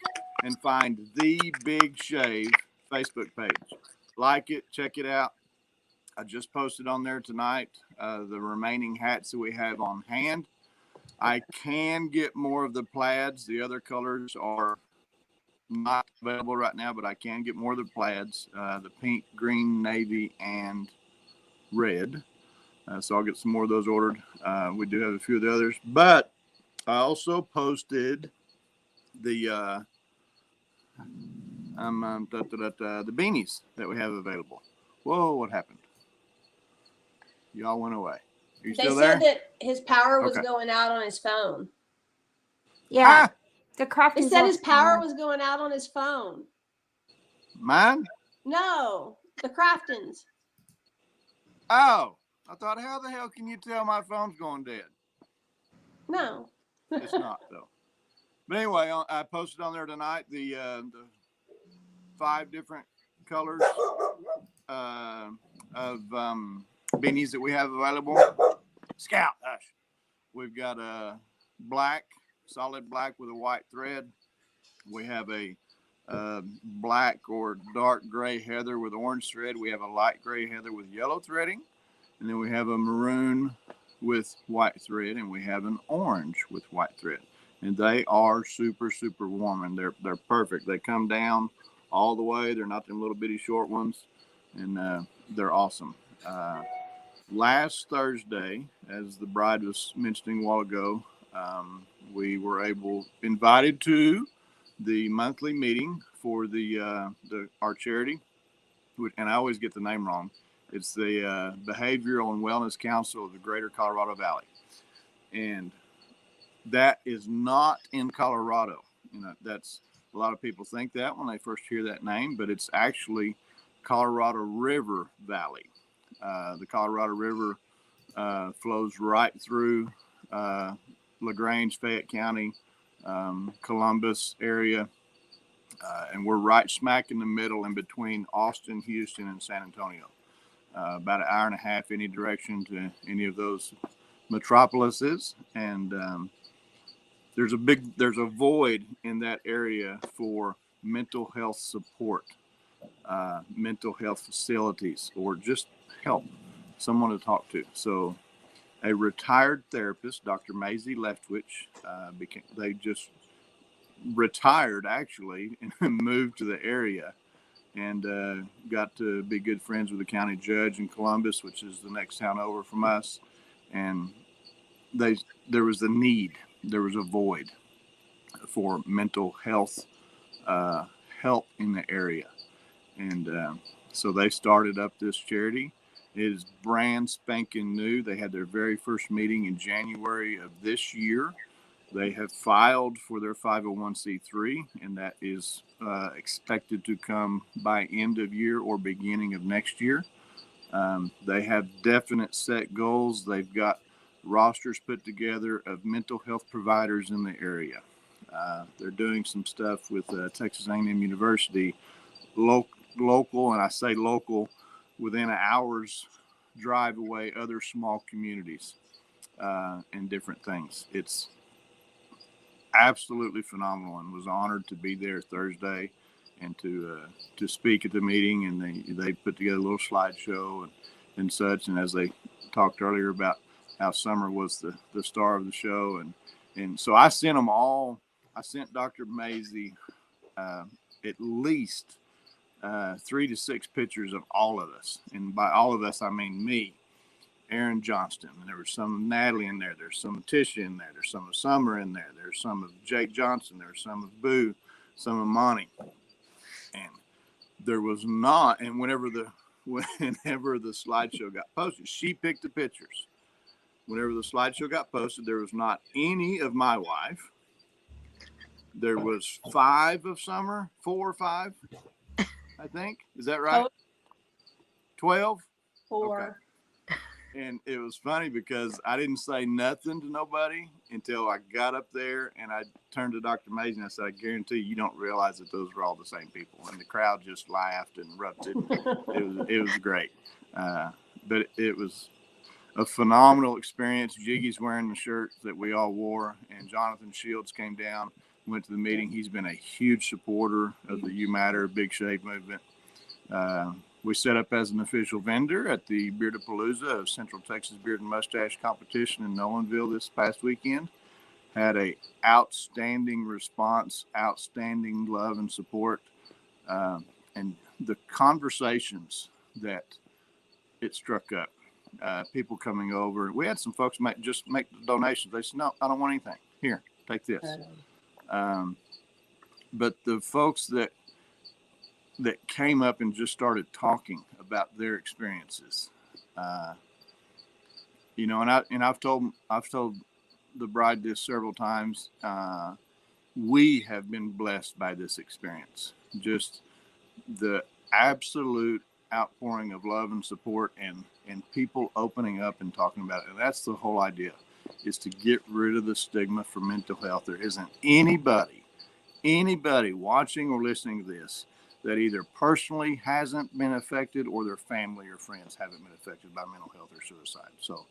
and find The Big Shave Facebook page. Like it, check it out. I just posted on there tonight the remaining hats that we have on hand. I can get more of the plaids. The other colors are not available right now, but I can get more of the plaids, the pink, green, navy, and red. So I'll get some more of those ordered. We do have a few of the others, but I also posted the the beanies that we have available. Whoa, what happened? Y'all went away. Are you They still said there? that his power was Okay. going out on his phone. Yeah. Ah, The Craftons. They said his lost power was going out on his phone. mine? No, the Craftons. Oh, I thought, how the hell can you tell my phone's going dead? No. It's not though. But anyway, I posted on there tonight the 5 different colors of beanies that we have available. Scout, hush. We've got a black, solid black with a white thread. We have a black or dark gray heather with orange thread. We have a light gray heather with yellow threading. And then we have a maroon with white thread, and we have an orange with white thread. And they are super, super warm, and they're perfect. They come down all the way. They're not them little bitty short ones, and they're awesome. Last Thursday, as the bride was mentioning a while ago, we were invited to the monthly meeting for our charity, and I always get the name wrong. It's the Behavioral and Wellness Council of the Greater Colorado Valley, and that is not in Colorado. That's a lot of people think that when they first hear that name, but it's actually Colorado River Valley. The Colorado River flows right through LaGrange, Fayette County, Columbus area, And we're right smack in the middle in between Austin, Houston, and San Antonio. About an hour and a half any direction to any of those metropolises. And there's a void in that area for mental health support, mental health facilities, or just help, someone to talk to. So a retired therapist, Dr. Maisie Leftwich, they just retired actually and moved to the area, and got to be good friends with the county judge in Columbus, which is the next town over from us. And there was a need, there was a void for mental health help in the area. And so they started up this charity. It is brand spanking new. They had their very first meeting in January of this year. They have filed for their 501c3, and that is expected to come by end of year or beginning of next year. They have definite set goals. They've got rosters put together of mental health providers in the area. They're doing some stuff with Texas A&M University, local, and I say local, within an hour's drive away, other small communities and different things. It's absolutely phenomenal, and was honored to be there Thursday and to speak at the meeting. And they put together a little slideshow and such. And as they talked earlier about how Summer was the star of the show, and so I sent them all. I sent Dr. Maisie at least 3 to 6 pictures of all of us, and by all of us I mean me, Aaron Johnston, and there was some of Natalie in there. There's some of Tisha in there. There's some of Summer in there. There's some of Jake Johnson. There's some of Boo, some of Monty, and there was not. And whenever the slideshow got posted, she picked the pictures. Whenever the slideshow got posted, there was not any of my wife. There was 5 of Summer, 4 or 5, I think. Is that right? 12? 4. Okay. And it was funny because I didn't say nothing to nobody until I got up there, and I turned to Dr. Maisie and I said, I guarantee you don't realize that those were all the same people. And the crowd just laughed and erupted. It was great. But it was a phenomenal experience. Jiggy's wearing the shirt that we all wore, and Jonathan Shields came down, went to the meeting. He's been a huge supporter of the You Matter Big Shave movement. We set up as an official vendor at the Beardapalooza of Central Texas Beard and Mustache Competition in Nolanville this past weekend. Had a outstanding response, outstanding love and support, and the conversations that it struck up. People coming over. We had some folks make the donations. They said, "No, I don't want anything. Here, take this." But the folks that came up and just started talking about their experiences, and I've told the bride this several times. We have been blessed by this experience. Just the absolute outpouring of love and support, and people opening up and talking about it. And that's the whole idea, is to get rid of the stigma for mental health. There isn't anybody watching or listening to this that either personally hasn't been affected or their family or friends haven't been affected by mental health or suicide. So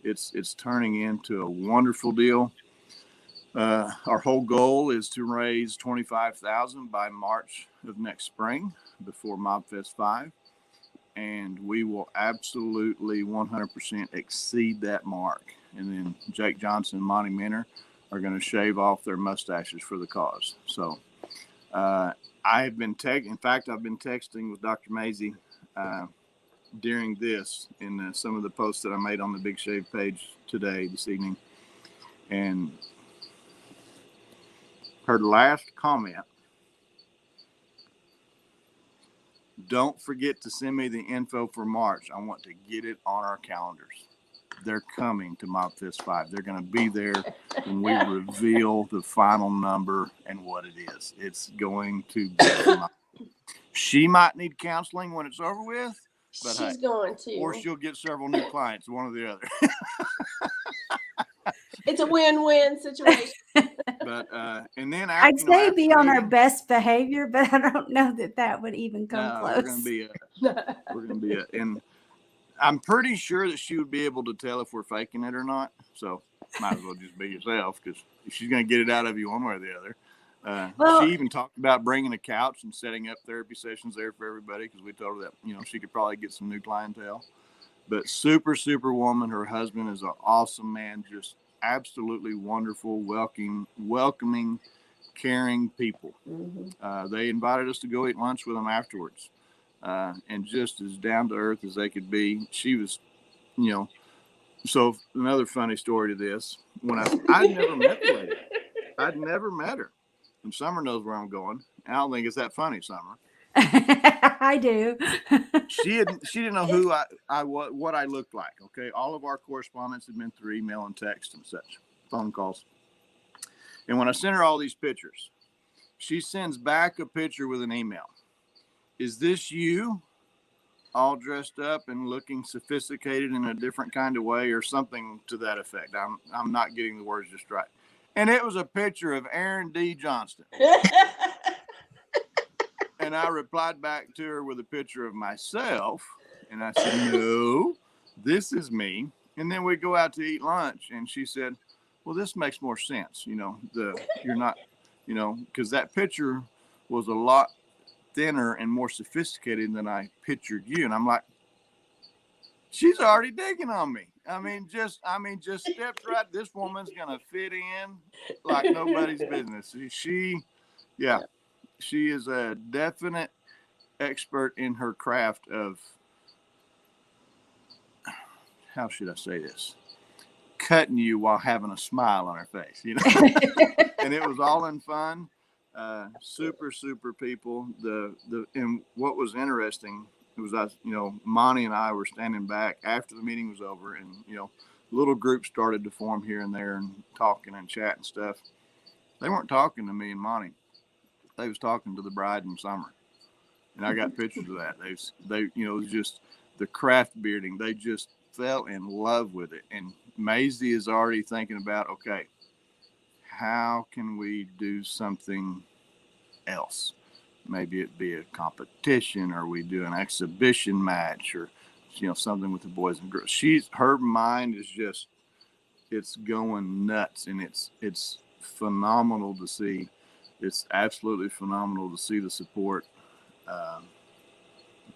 it's turning into a wonderful deal. Our whole goal is to raise $25,000 by March of next spring, before MobFest 5. And we will absolutely 100% exceed that mark. And then Jake Johnson and Monty Minner are going to shave off their mustaches for the cause. So I've been texting with Dr. Maisie during this in some of the posts that I made on the Big Shave page this evening. And her last comment: don't forget to send me the info for March. I want to get it on our calendars. They're coming to MobFest 5. They're going to be there when we reveal the final number and what it is. It's going to be phenomenal. She might need counseling when it's over with, but She's going to. Or she'll get several new clients, one or the other. It's a win-win situation. But and then I'd after, say after be the on our meeting, best behavior, but I don't know that would even come no, close. we're gonna be and I'm pretty sure that she would be able to tell if we're faking it or not. So might as well just be yourself, because she's gonna get it out of you one way or the other. Well, She even talked about bringing a couch and setting up therapy sessions there for everybody, because we told her that, you know, she could probably get some new clientele. But super, super woman. Her husband is an awesome man, just absolutely wonderful, welcoming, caring people. They invited us to go eat lunch with them afterwards, and just as down to earth as they could be. She was, you know. So another funny story to this: when I'd never met the lady, I'd never met her. And Summer knows where I'm going. I don't think it's that funny, Summer. I do. She didn't know who what I looked like. Okay, all of our correspondence had been through email and text and such, phone calls. And when I sent her all these pictures, she sends back a picture with an email. Is this you, all dressed up and looking sophisticated in a different kind of way, or something to that effect? I'm not getting the words just right. And it was a picture of Aaron D. Johnston. And I replied back to her with a picture of myself. And I said, no, this is me. And then we go out to eat lunch. And she said, well, this makes more sense. You know, you're not, you know, because that picture was a lot thinner and more sophisticated than I pictured you. And I'm like, she's already digging on me. I mean, just steps right. This woman's going to fit in like nobody's business. Yeah. She is a definite expert in her craft of, how should I say this, cutting you while having a smile on her face, you know. And it was all in fun. Super people. And what was interesting was, you know, Monty and I were standing back after the meeting was over, and, you know, little groups started to form here and there and talking and chatting stuff. They weren't talking to me and Monty. They was talking to the bride and Summer. And I got pictures of that. They, you know, just the craft bearding. They just fell in love with it. And Maisie is already thinking about, okay, how can we do something else? Maybe it be a competition, or we do an exhibition match, or, you know, something with the boys and girls. Her mind is just, it's going nuts, and it's phenomenal to see. It's absolutely phenomenal to see the support.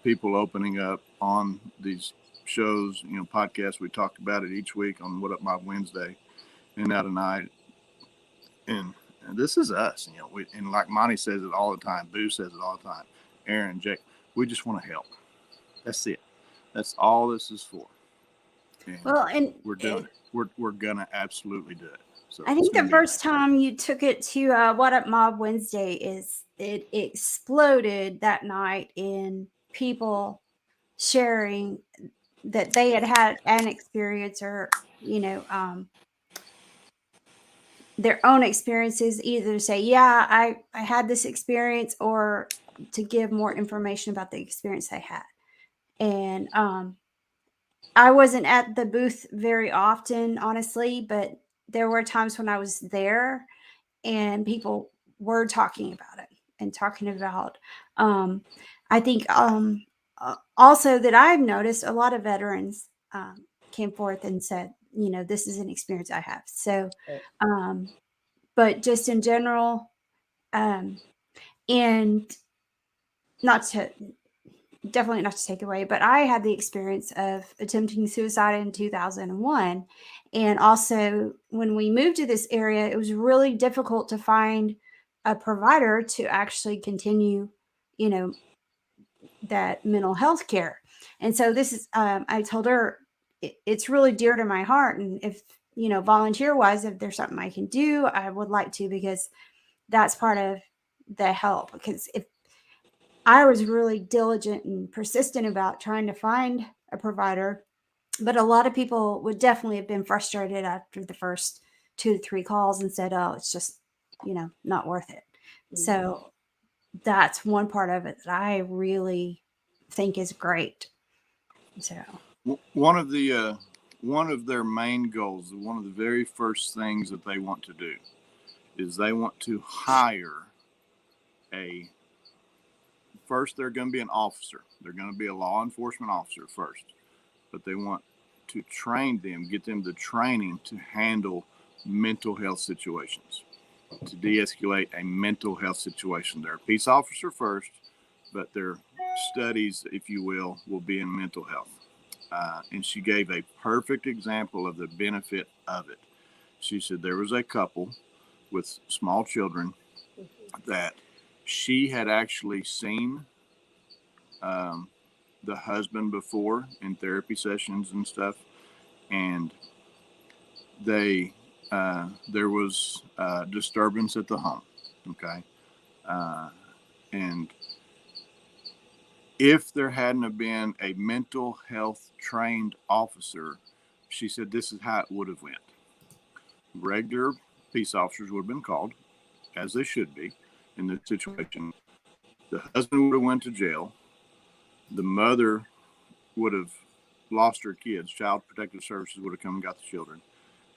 People opening up on these shows, you know, podcasts. We talked about it each week on What Up Mob Wednesday and now tonight. And this is us, you know, and like Monty says it all the time, Boo says it all the time, Aaron, Jake, we just want to help. That's it. That's all this is for. And Well, and we're doing it. We're gonna absolutely do it. So I think the first time you took it to What Up Mob Wednesday is it exploded that night in people sharing that they had an experience, or, you know, their own experiences, either to say, yeah, I had this experience, or to give more information about the experience they had. And I wasn't at the booth very often, honestly, but there were times when I was there and people were talking about it and talking about, um, I think, also that I've noticed a lot of veterans came forth and said, you know, this is an experience I have. So, but just in general, and not to definitely not to take away, but I had the experience of attempting suicide in 2001. And also, when we moved to this area, it was really difficult to find a provider to actually continue, you know, that mental health care. And so this is, I told her it's really dear to my heart. And if, you know, volunteer wise, if there's something I can do, I would like to, because that's part of the help. Because if I was really diligent and persistent about trying to find a provider, but a lot of people would definitely have been frustrated after the first 2 to 3 calls and said, oh, it's just, you know, not worth it. So that's one part of it that I really think is great. So one of their main goals, one of the very first things that they want to do is they want to hire first they're going to be an officer. They're going to be a law enforcement officer first, but they want to train them, get them the training to handle mental health situations, to de-escalate a mental health situation. They're a peace officer first, but their studies, if you will be in mental health. And she gave a perfect example of the benefit of it. She said there was a couple with small children that she had actually seen the husband before in therapy sessions and stuff, and there was disturbance at the home. Okay, and if there hadn't have been a mental health trained officer, she said this is how it would have went. Regular peace officers would have been called, as they should be in this situation. The husband would have went to jail. The mother would have lost her kids. Child Protective Services would have come and got the children,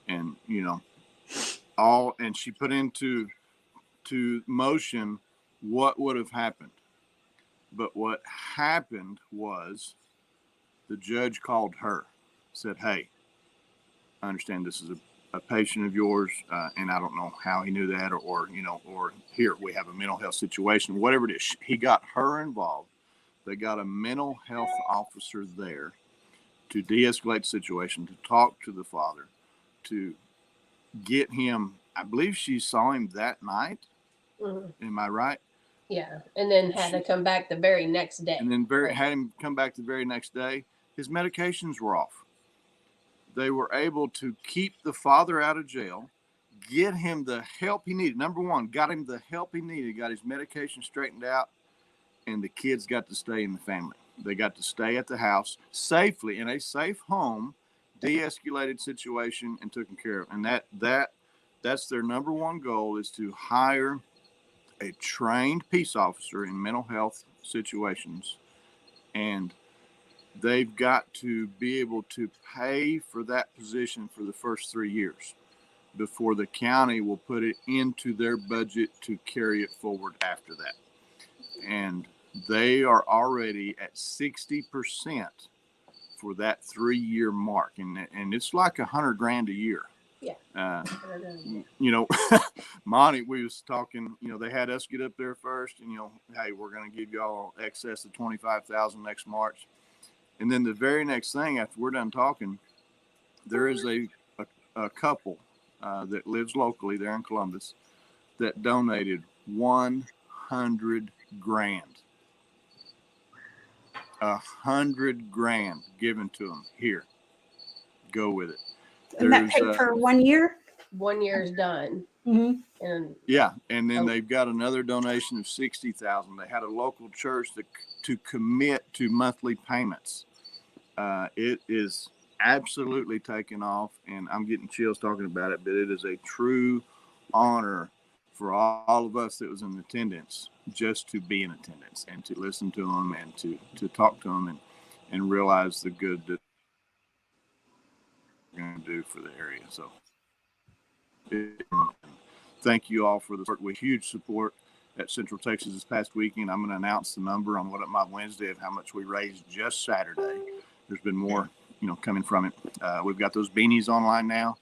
and and she put into motion what would have happened. But what happened was the judge called her, said, "Hey, I understand this is a patient of yours, and I don't know how he knew that, or here we have a mental health situation, whatever it is." He got her involved. They got a mental health officer there to de-escalate the situation, to talk to the father, to get him. I believe she saw him that night. Mm-hmm. Am I right? Yeah, and then had to come back the very next day. And then had him come back the very next day. His medications were off. They were able to keep the father out of jail, get him the help he needed. Number one, got him the help he needed, got his medication straightened out, and the kids got to stay in the family. They got to stay at the house safely in a safe home, de-escalated situation, and taken care of. And that's their number one goal, is to hire a trained peace officer in mental health situations, and they've got to be able to pay for that position for the first 3 years before the county will put it into their budget to carry it forward after that. And they are already at 60% for that 3-year mark, and it's like $100,000 a year. Yeah. Monty, we was talking, they had us get up there first, and hey, we're going to give y'all excess of $25,000 next March. And then the very next thing after we're done talking, there is a couple that lives locally there in Columbus that donated $100,000. $100,000 given to them. Here, go with it. And that paid for 1 year? 1 year's done. Mm-hmm. And yeah, and then they've got another donation of $60,000. They had a local church to commit to monthly payments. It is absolutely taken off, and I'm getting chills talking about it. But it is a true honor for all of us that was in attendance, just to be in attendance and to listen to them and to talk to them and realize the good that we're going to do for the area. So thank you all for the support. With huge support at Central Texas this past weekend. I'm going to announce the number on my Wednesday of how much we raised just Saturday. There's been more, coming from it. We've got those beanies online now.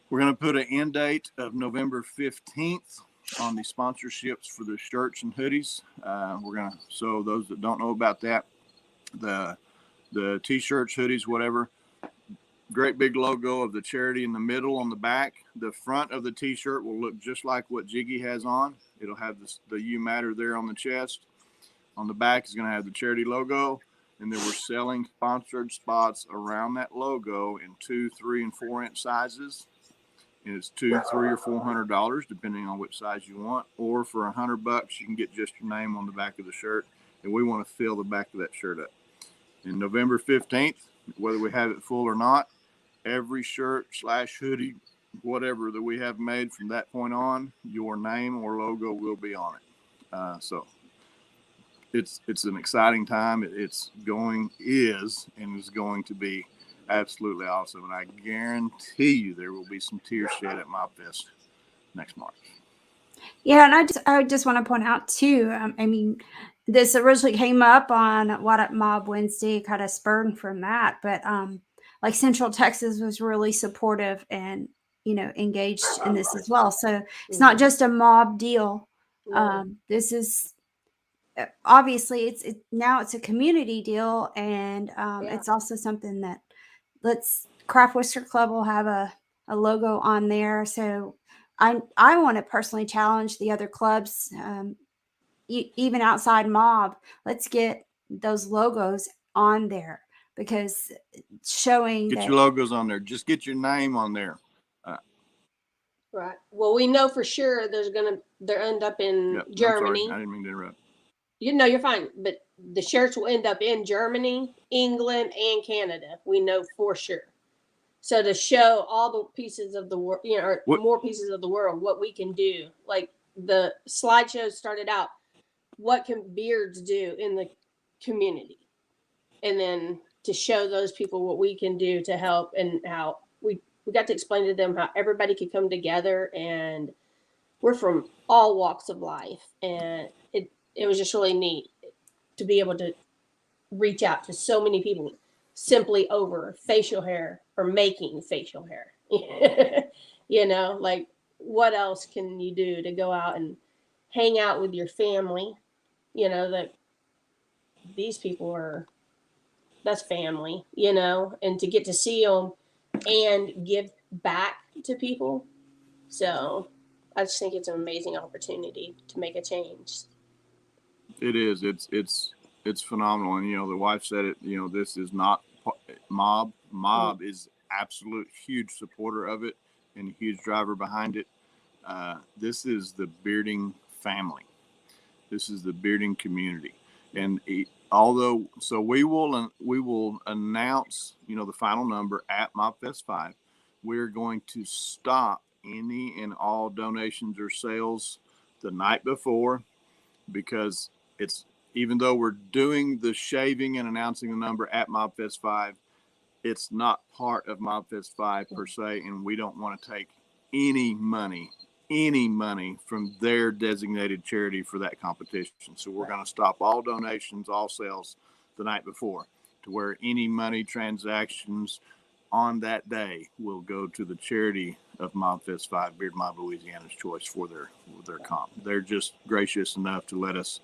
We're going to put an end date of November 15th on the sponsorships for the shirts and hoodies. So those that don't know about that, the t-shirts, hoodies, whatever, great big logo of the charity in the middle on the back. The front of the t-shirt will look just like what Jiggy has on. It'll have the You Matter there on the chest. On the back is going to have the charity logo. And then we're selling sponsored spots around that logo in 2, 3, and 4 inch sizes. And it's $200, $300, or $400, depending on which size you want. Or for $100, you can get just your name on the back of the shirt. And we want to fill the back of that shirt up. And November 15th, whether we have it full or not, every shirt / hoodie, whatever that we have made from that point on, your name or logo will be on it. So it's an exciting time. It's going to be absolutely awesome. And I guarantee you there will be some tears shed at Mob Fest next March. Yeah, and I just want to point out too. I mean, this originally came up on What Up Mob Wednesday, kind of spurred from that. But like Central Texas was really supportive and engaged in this as well. So it's not just a mob deal. No. This is obviously now it's a community deal, and Yeah. it's also something that Craft Whisker Club will have a logo on there. So I want to personally challenge the other clubs, even outside mob. Let's get those logos on there, because showing Get that. your logos on there. Just get your name on there. Right. Well, we know for sure they'll end up in Yep. I'm Germany. sorry. I didn't mean to interrupt. You're fine. But the shirts will end up in Germany, England, and Canada. We know for sure. So to show all the pieces of the world, or What- more pieces of the world, what we can do. Like the slideshow started out, what can beards do in the community? And then to show those people what we can do to help, and how we got to explain to them how everybody could come together, and we're from all walks of life, and it was just really neat to be able to reach out to so many people simply over facial hair or making facial hair. Like what else can you do to go out and hang out with your family? That these people that's family, and to get to see them and give back to people. So I just think it's an amazing opportunity to make a change. It is. It's phenomenal. And the wife said it. This is not mob. Mob is absolute huge supporter of it and a huge driver behind it. This is the bearding family. This is the bearding community. And so we will announce the final number at MobFest 5. We're going to stop any and all donations or sales the night before, because it's, even though we're doing the shaving and announcing the number at MobFest 5, it's not part of MobFest 5 per se, and we don't want to take any money from their designated charity for that competition. So we're going to stop all donations, all sales the night before, to where any money transactions on that day will go to the charity of MobFest 5, Beard Mob Louisiana's Choice, for their comp. They're just gracious enough to let us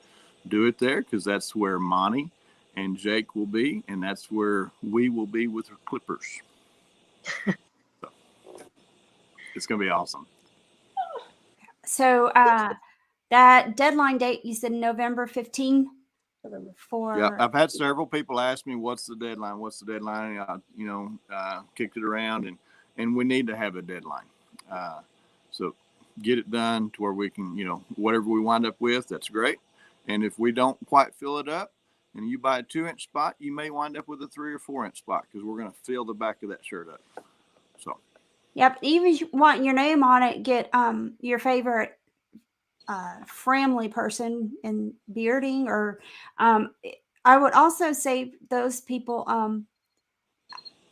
do it there, because that's where Monty and Jake will be, and that's where we will be with the Clippers. So, it's going to be awesome. So that deadline date, you said November 15 for. Yeah, I've had several people ask me, what's the deadline? I kicked it around, and we need to have a deadline. So get it done to where we can, whatever we wind up with, that's great. And if we don't quite fill it up and you buy a 2-inch spot, you may wind up with a 3 or 4-inch spot, because we're going to fill the back of that shirt up. So. Yep. Even if you want your name on it, get your favorite family person in bearding, or I would also say those people.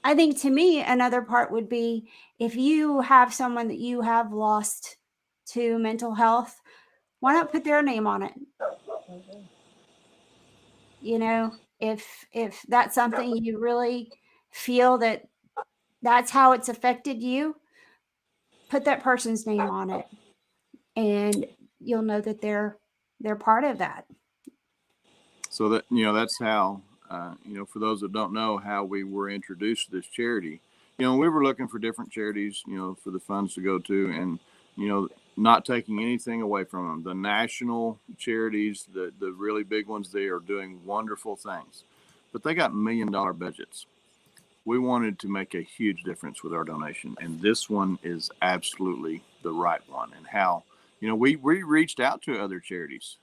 I think, to me, another part would be, if you have someone that you have lost to mental health, why not put their name on it? If that's something you really feel that's how it's affected you, put that person's name on it, and you'll know that they're part of that. So that, that's how, for those that don't know how we were introduced to this charity, we were looking for different charities, for the funds to go to, and, not taking anything away from them. The national charities, the really big ones, they are doing wonderful things, but they got $1 million budgets. We wanted to make a huge difference with our donation, and this one is absolutely the right one. And how, we reached out to other charities.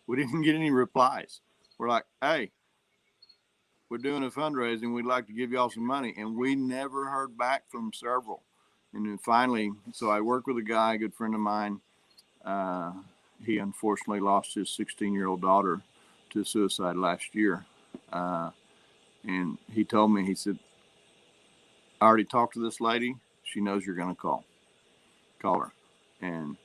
We didn't get any replies. We're like, hey, we're doing a fundraising. We'd like to give y'all some money. And we never heard back from several. And then finally, so I worked with a guy, a good friend of mine. He unfortunately lost his 16-year-old daughter to suicide last year. And he told me, he said, I already talked to this lady. She knows you're going to call her. And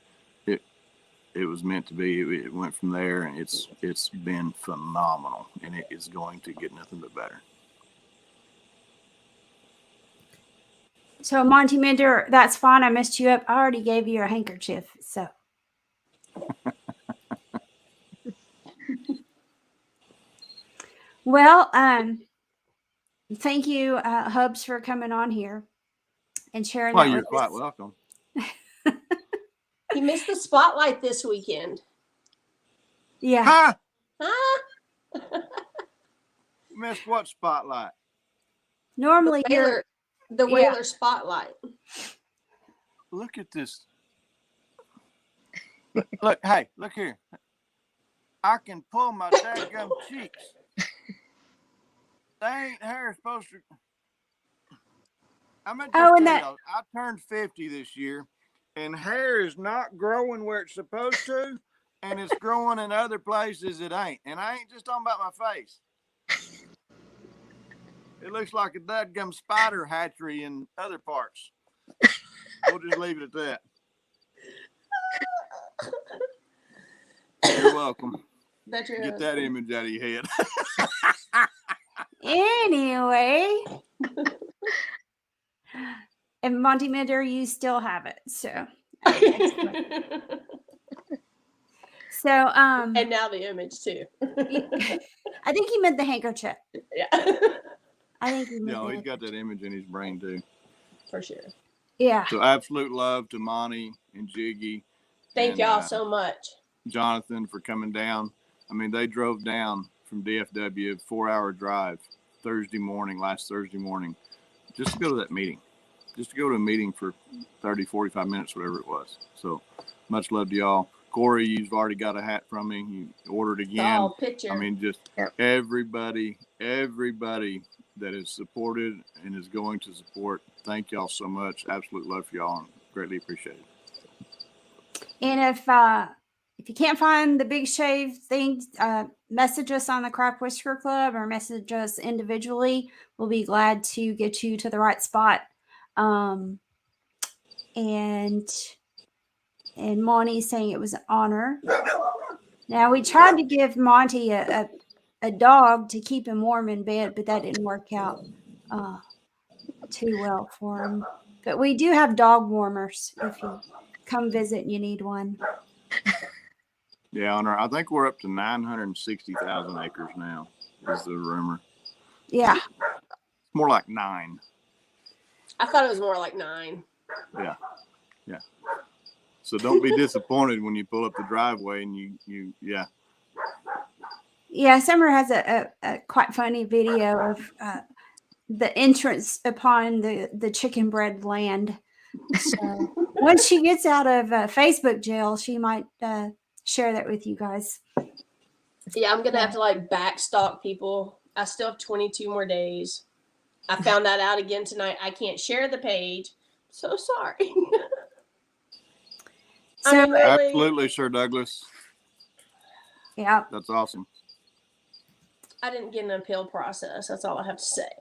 was meant to be. It went from there, and it's been phenomenal, and it is going to get nothing but better. So Monty Mender, that's fine. I messed you up. I already gave you a handkerchief. So well, thank you, Hubs, for coming on here and sharing Well, that you're with quite us. welcome. He missed the spotlight this weekend. Yeah. Huh? Huh? Missed what spotlight? Normally you're The yeah. Whaler spotlight. Look at this. Look, hey, look here. I can pull my dadgum cheeks. They ain't hair supposed to. I'm gonna just Oh, and tell that y'all, I turned 50 this year, and hair is not growing where it's supposed to, and it's growing in other places it ain't. And I ain't just talking about my face. It looks like a dadgum spider hatchery in other parts. We'll just leave it at that. You're welcome. That's your Get that image out of your head. anyway. And Monty Mender, you still have it. So so and now the image too. I think he meant the handkerchief. Yeah. I think he meant No, the he's got that image in his brain too. For sure. Yeah. So absolute love to Monty and Jiggy. Thank and, y'all so much. Jonathan for coming down. I mean, they drove down from DFW, 4-hour drive last Thursday morning, just to go to that meeting, just to go to a meeting for 30, 45 minutes, whatever it was. So much love to y'all. Corey, you've already got a hat from me. You ordered again. Oh, picture. I mean, just everybody that has supported and is going to support. Thank y'all so much. Absolute love for y'all and greatly appreciate it. And if you can't find the Big Shave things, message us on the Craft Whisker Club or message us individually. We'll be glad to get you to the right spot. And Monty's saying it was an honor. Now we tried to give Monty a dog to keep him warm in bed, but that didn't work out too well for him. But we do have dog warmers if you come visit and you need one. Yeah, I think we're up to 960,000 acres now, is the rumor. Yeah. More like 9. I thought it was more like 9. Yeah. So don't be disappointed when you pull up the driveway and you. Yeah, Summer has a quite funny video of the entrance upon the chicken bread land. So once she gets out of Facebook jail, she might share that with you guys. Yeah, I'm gonna have to like backstalk people. I still have 22 more days. I found that out again tonight. I can't share the page. So sorry. So, I mean, really, Absolutely, Sir Douglas. yeah. That's awesome. I didn't get an appeal process. That's all I have to say.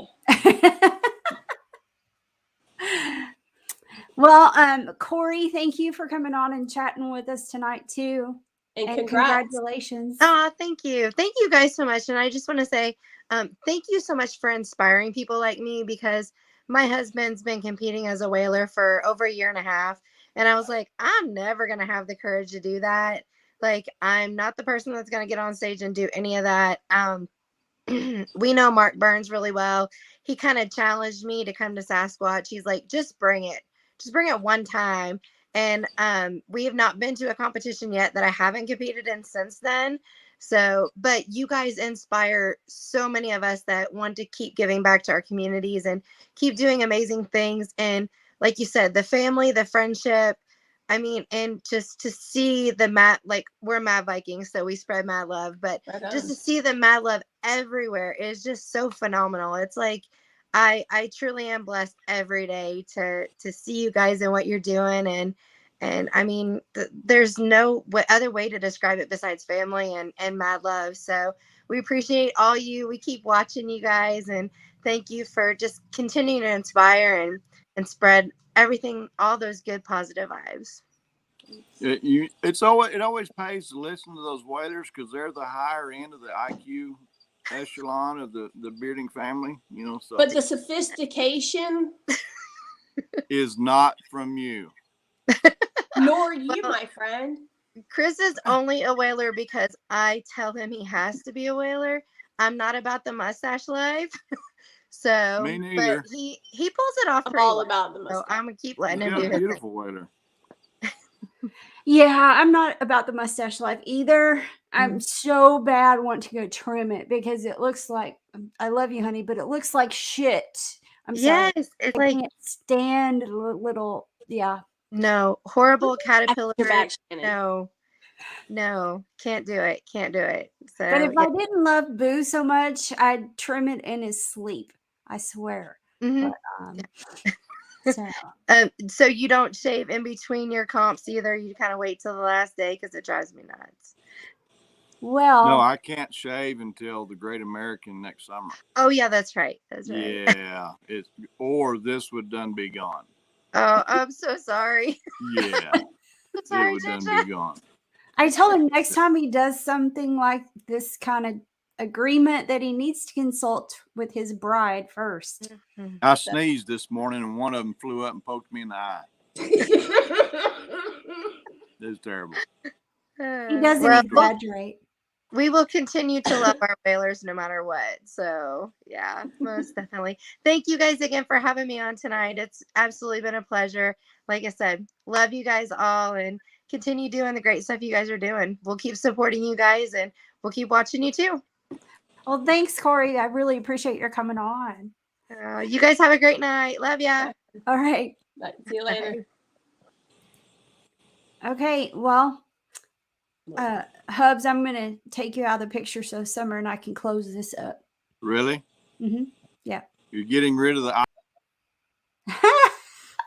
Well, Corey, thank you for coming on and chatting with us tonight too. And congrats. Congratulations. Thank you. Thank you guys so much. And I just want to say, thank you so much for inspiring people like me, because my husband's been competing as a whaler for over a year and a half. And I was like, I'm never going to have the courage to do that. Like, I'm not the person that's going to get on stage and do any of that. We know Mark Burns really well. He kind of challenged me to come to Sasquatch. He's like, just bring it. Just bring it one time. And we have not been to a competition yet that I haven't competed in since then. So, but you guys inspire so many of us that want to keep giving back to our communities and keep doing amazing things. And like you said, the family, the friendship, I mean, and just to see the like we're Mad Vikings, so we spread mad love, but just to see the mad love everywhere is just so phenomenal. It's like, I truly am blessed every day to see you guys and what you're doing. And I mean, there's no other way to describe it besides family and mad love. So we appreciate all you. We keep watching you guys, and thank you for just continuing to inspire and spread everything, all those good positive vibes. It always pays to listen to those whalers because they're the higher end of the IQ echelon of the bearding family. You know, so But the sophistication, is not from you. nor you, Well, my friend. Chris is only a whaler because I tell him he has to be a whaler. I'm not about the mustache life. So, Me but neither. he pulls it off I'm pretty all well. about the So mustache. I'm gonna keep He's letting him got do a his thing. beautiful whaler. Yeah, I'm not about the mustache life either. I'm so bad want to go trim it because it looks like I love you, honey, but it looks like shit. I'm sorry. Yes, it's I like can't stand little. Yeah, no horrible I got caterpillar. your back, Shannon. No, can't do it. Can't do it. but So if yeah. I didn't love Boo so much, I'd trim it in his sleep. I swear. Mhm. But so So you don't shave in between your comps either. You kind of wait till the last day because it drives me nuts. well. No, I can't shave until the Great American next summer. Oh yeah, that's right. That's right. Yeah, or this would done be gone. Oh, I'm so sorry. Yeah, I'm it sorry, would done Ginger. be gone. I told him next time he does something like this kind of agreement that he needs to consult with his bride first. Mhm. I sneezed this morning and one of them flew up and poked me in the eye. It was terrible. He doesn't Well, exaggerate. we will continue to love our whalers no matter what. So yeah, most definitely. Thank you guys again for having me on tonight. It's absolutely been a pleasure. Like I said, love you guys all and continue doing the great stuff you guys are doing. We'll keep supporting you guys and we'll keep watching you too. Well, thanks, Corey. I really appreciate your coming on. You guys have a great night. Love ya. All right. See you later. Okay. Well, Hubs, I'm going to take you out of the picture so Summer and I can close this up. Really? Mm-hmm. Yeah. You're getting rid of the eye.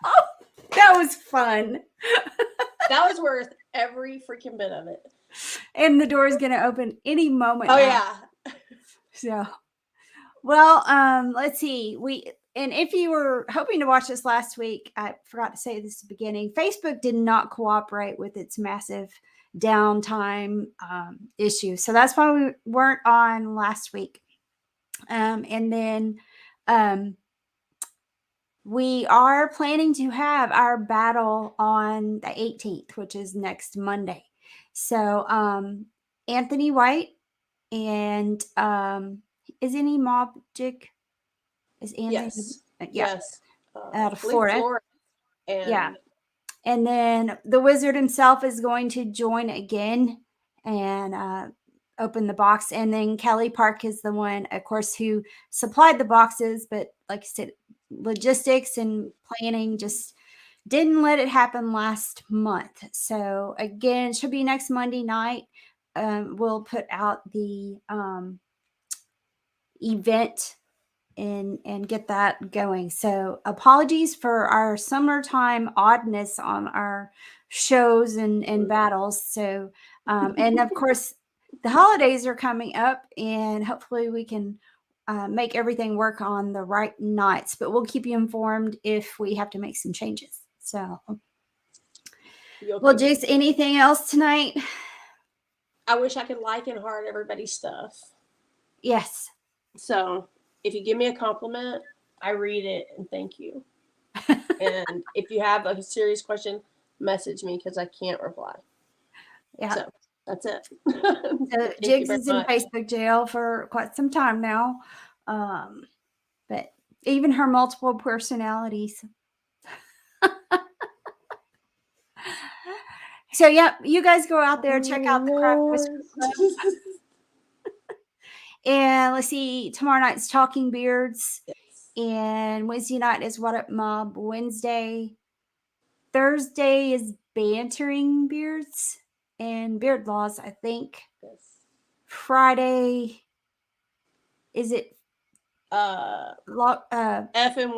Oh, that was fun. That was worth every freaking bit of it. And the door is going to open any moment. Oh now. yeah. So, well, let's see. And if you were hoping to watch this last week, I forgot to say this at the beginning. Facebook did not cooperate with its massive downtime issue, so that's why we weren't on last week. And then we are planning to have our battle on the 18th, which is next Monday. So Anthony White and isn't he Mobjic? Is Anthony? Yes. Yeah. Yes. Out of Florida. And Yeah. And then the wizard himself is going to join again and open the box. And then Kelly Park is the one, of course, who supplied the boxes, but like I said, logistics and planning just didn't let it happen last month. So again, it should be next Monday night. We'll put out the event and get that going. So apologies for our summertime oddness on our shows and battles. So and of course the holidays are coming up and hopefully we can make everything work on the right nights, but we'll keep you informed if we have to make some changes. So well, Jace, anything else tonight? I wish I could like and heart everybody's stuff. Yes. So if you give me a compliment, I read it and thank you. And if you have a serious question, message me because I can't reply. Yeah. So that's it. So Jigs is in Facebook jail for quite some time now. But even her multiple personalities. So yeah, you guys go out there, check out the Craft Whisker Club. And let's see, tomorrow night's Talking Beards. Yes. And Wednesday night is What Up Mob. Wednesday. Thursday is Bantering Beards and Beard Laws, I think. Yes. Friday, is it effing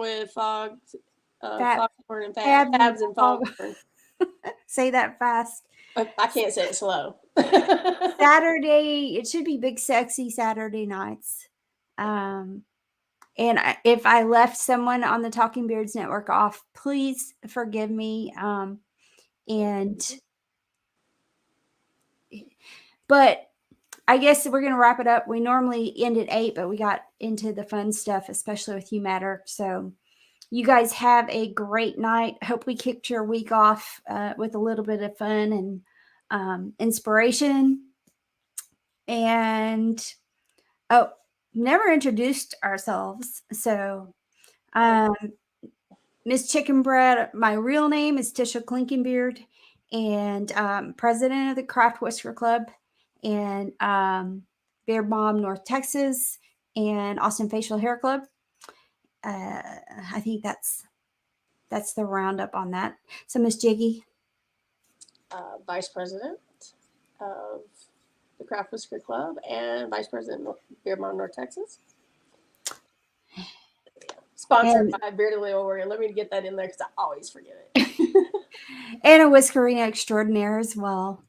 with Fogs, Foghorn and Fabs and Foghorn. Say that fast. I can't say it slow. Saturday, it should be Big Sexy Saturday nights. And if I left someone on the Talking Beards Network off, please forgive me. And but I guess we're going to wrap it up. We normally end at 8, but we got into the fun stuff, especially with You Matter. So you guys have a great night. Hope we kicked your week off with a little bit of fun and inspiration. And never introduced ourselves. So Miss Chicken Bread, my real name is Tisha Klinkenbeard, and president of the Craft Whisker Club, and Beard Mom North Texas, and Austin Facial Hair Club. I think that's the roundup on that. So Miss Jiggy, Vice president of the Craft Whisker Club and vice president of Beard Mom North Texas. Sponsored by Bearded Oil Warrior. Let me get that in there because I always forget it. and a whiskerina extraordinaire as well.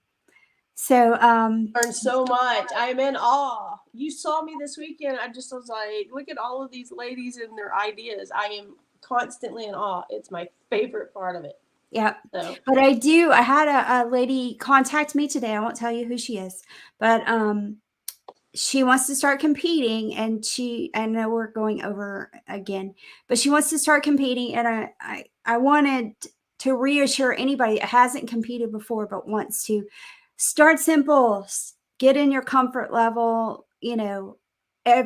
So learned so much. I am in awe. You saw me this weekend. I just was like, look at all of these ladies and their ideas. I am constantly in awe. It's my favorite part of it. Yeah. So. But I had a lady contact me today. I won't tell you who she is, but she wants to start competing, and I know we're going over again, but she wants to start competing. And I wanted to reassure anybody that hasn't competed before, but wants to start simple, get in your comfort level. You know,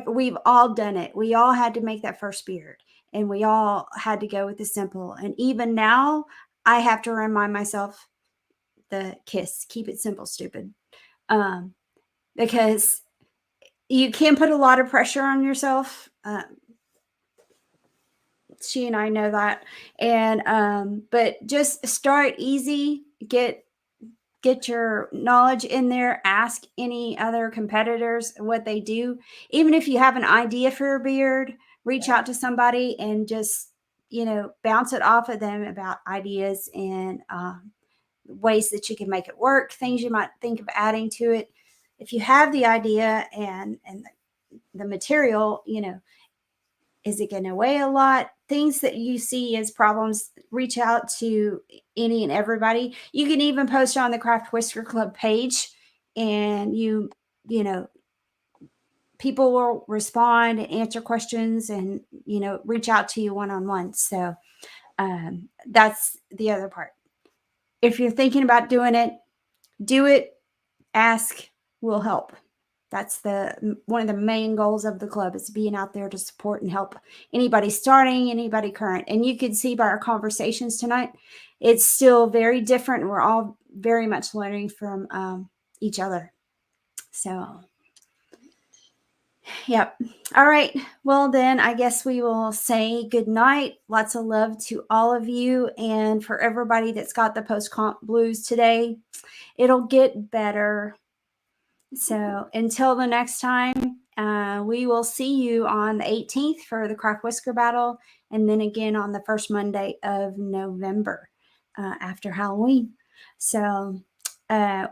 we've all done it. We all had to make that first beard, and we all had to go with the simple. And even now I have to remind myself the KISS, keep it simple, stupid. Because you can put a lot of pressure on yourself. She and I know that. And but just start easy, get your knowledge in there, ask any other competitors what they do. Even if you have an idea for a beard, reach out to somebody and just, bounce it off of them about ideas and ways that you can make it work, things you might think of adding to it. If you have the idea and the material, is it going to weigh a lot? Things that you see as problems, reach out to any and everybody. You can even post on the Craft Whisker Club page, and people will respond and answer questions and, reach out to you one-on-one. So that's the other part. If you're thinking about doing it, do it, ask, will help. That's one of the main goals of the club, is being out there to support and help anybody starting, anybody current. And you can see by our conversations tonight, it's still very different. We're all very much learning from each other. So, yep. All right. Well, then I guess we will say good night. Lots of love to all of you. And for everybody that's got the post-comp blues today, it'll get better. So until the next time, we will see you on the 18th for the Craft Whisker Battle, and then again on the first Monday of November after Halloween. So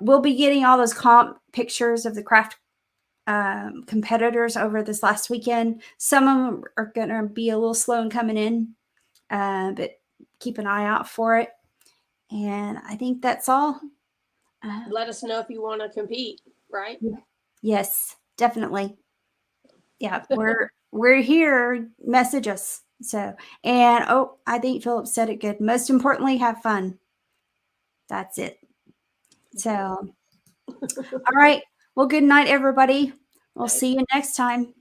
we'll be getting all those comp pictures of the craft competitors over this last weekend. Some of them are going to be a little slow in coming in, but keep an eye out for it. And I think that's all. Let us know if you want to compete. Right? Yes, definitely. Yeah, we're here. Message us. So, and I think Philip said it good. Most importantly, have fun. That's it. So, all right. Well, good night, everybody. We'll see you next time.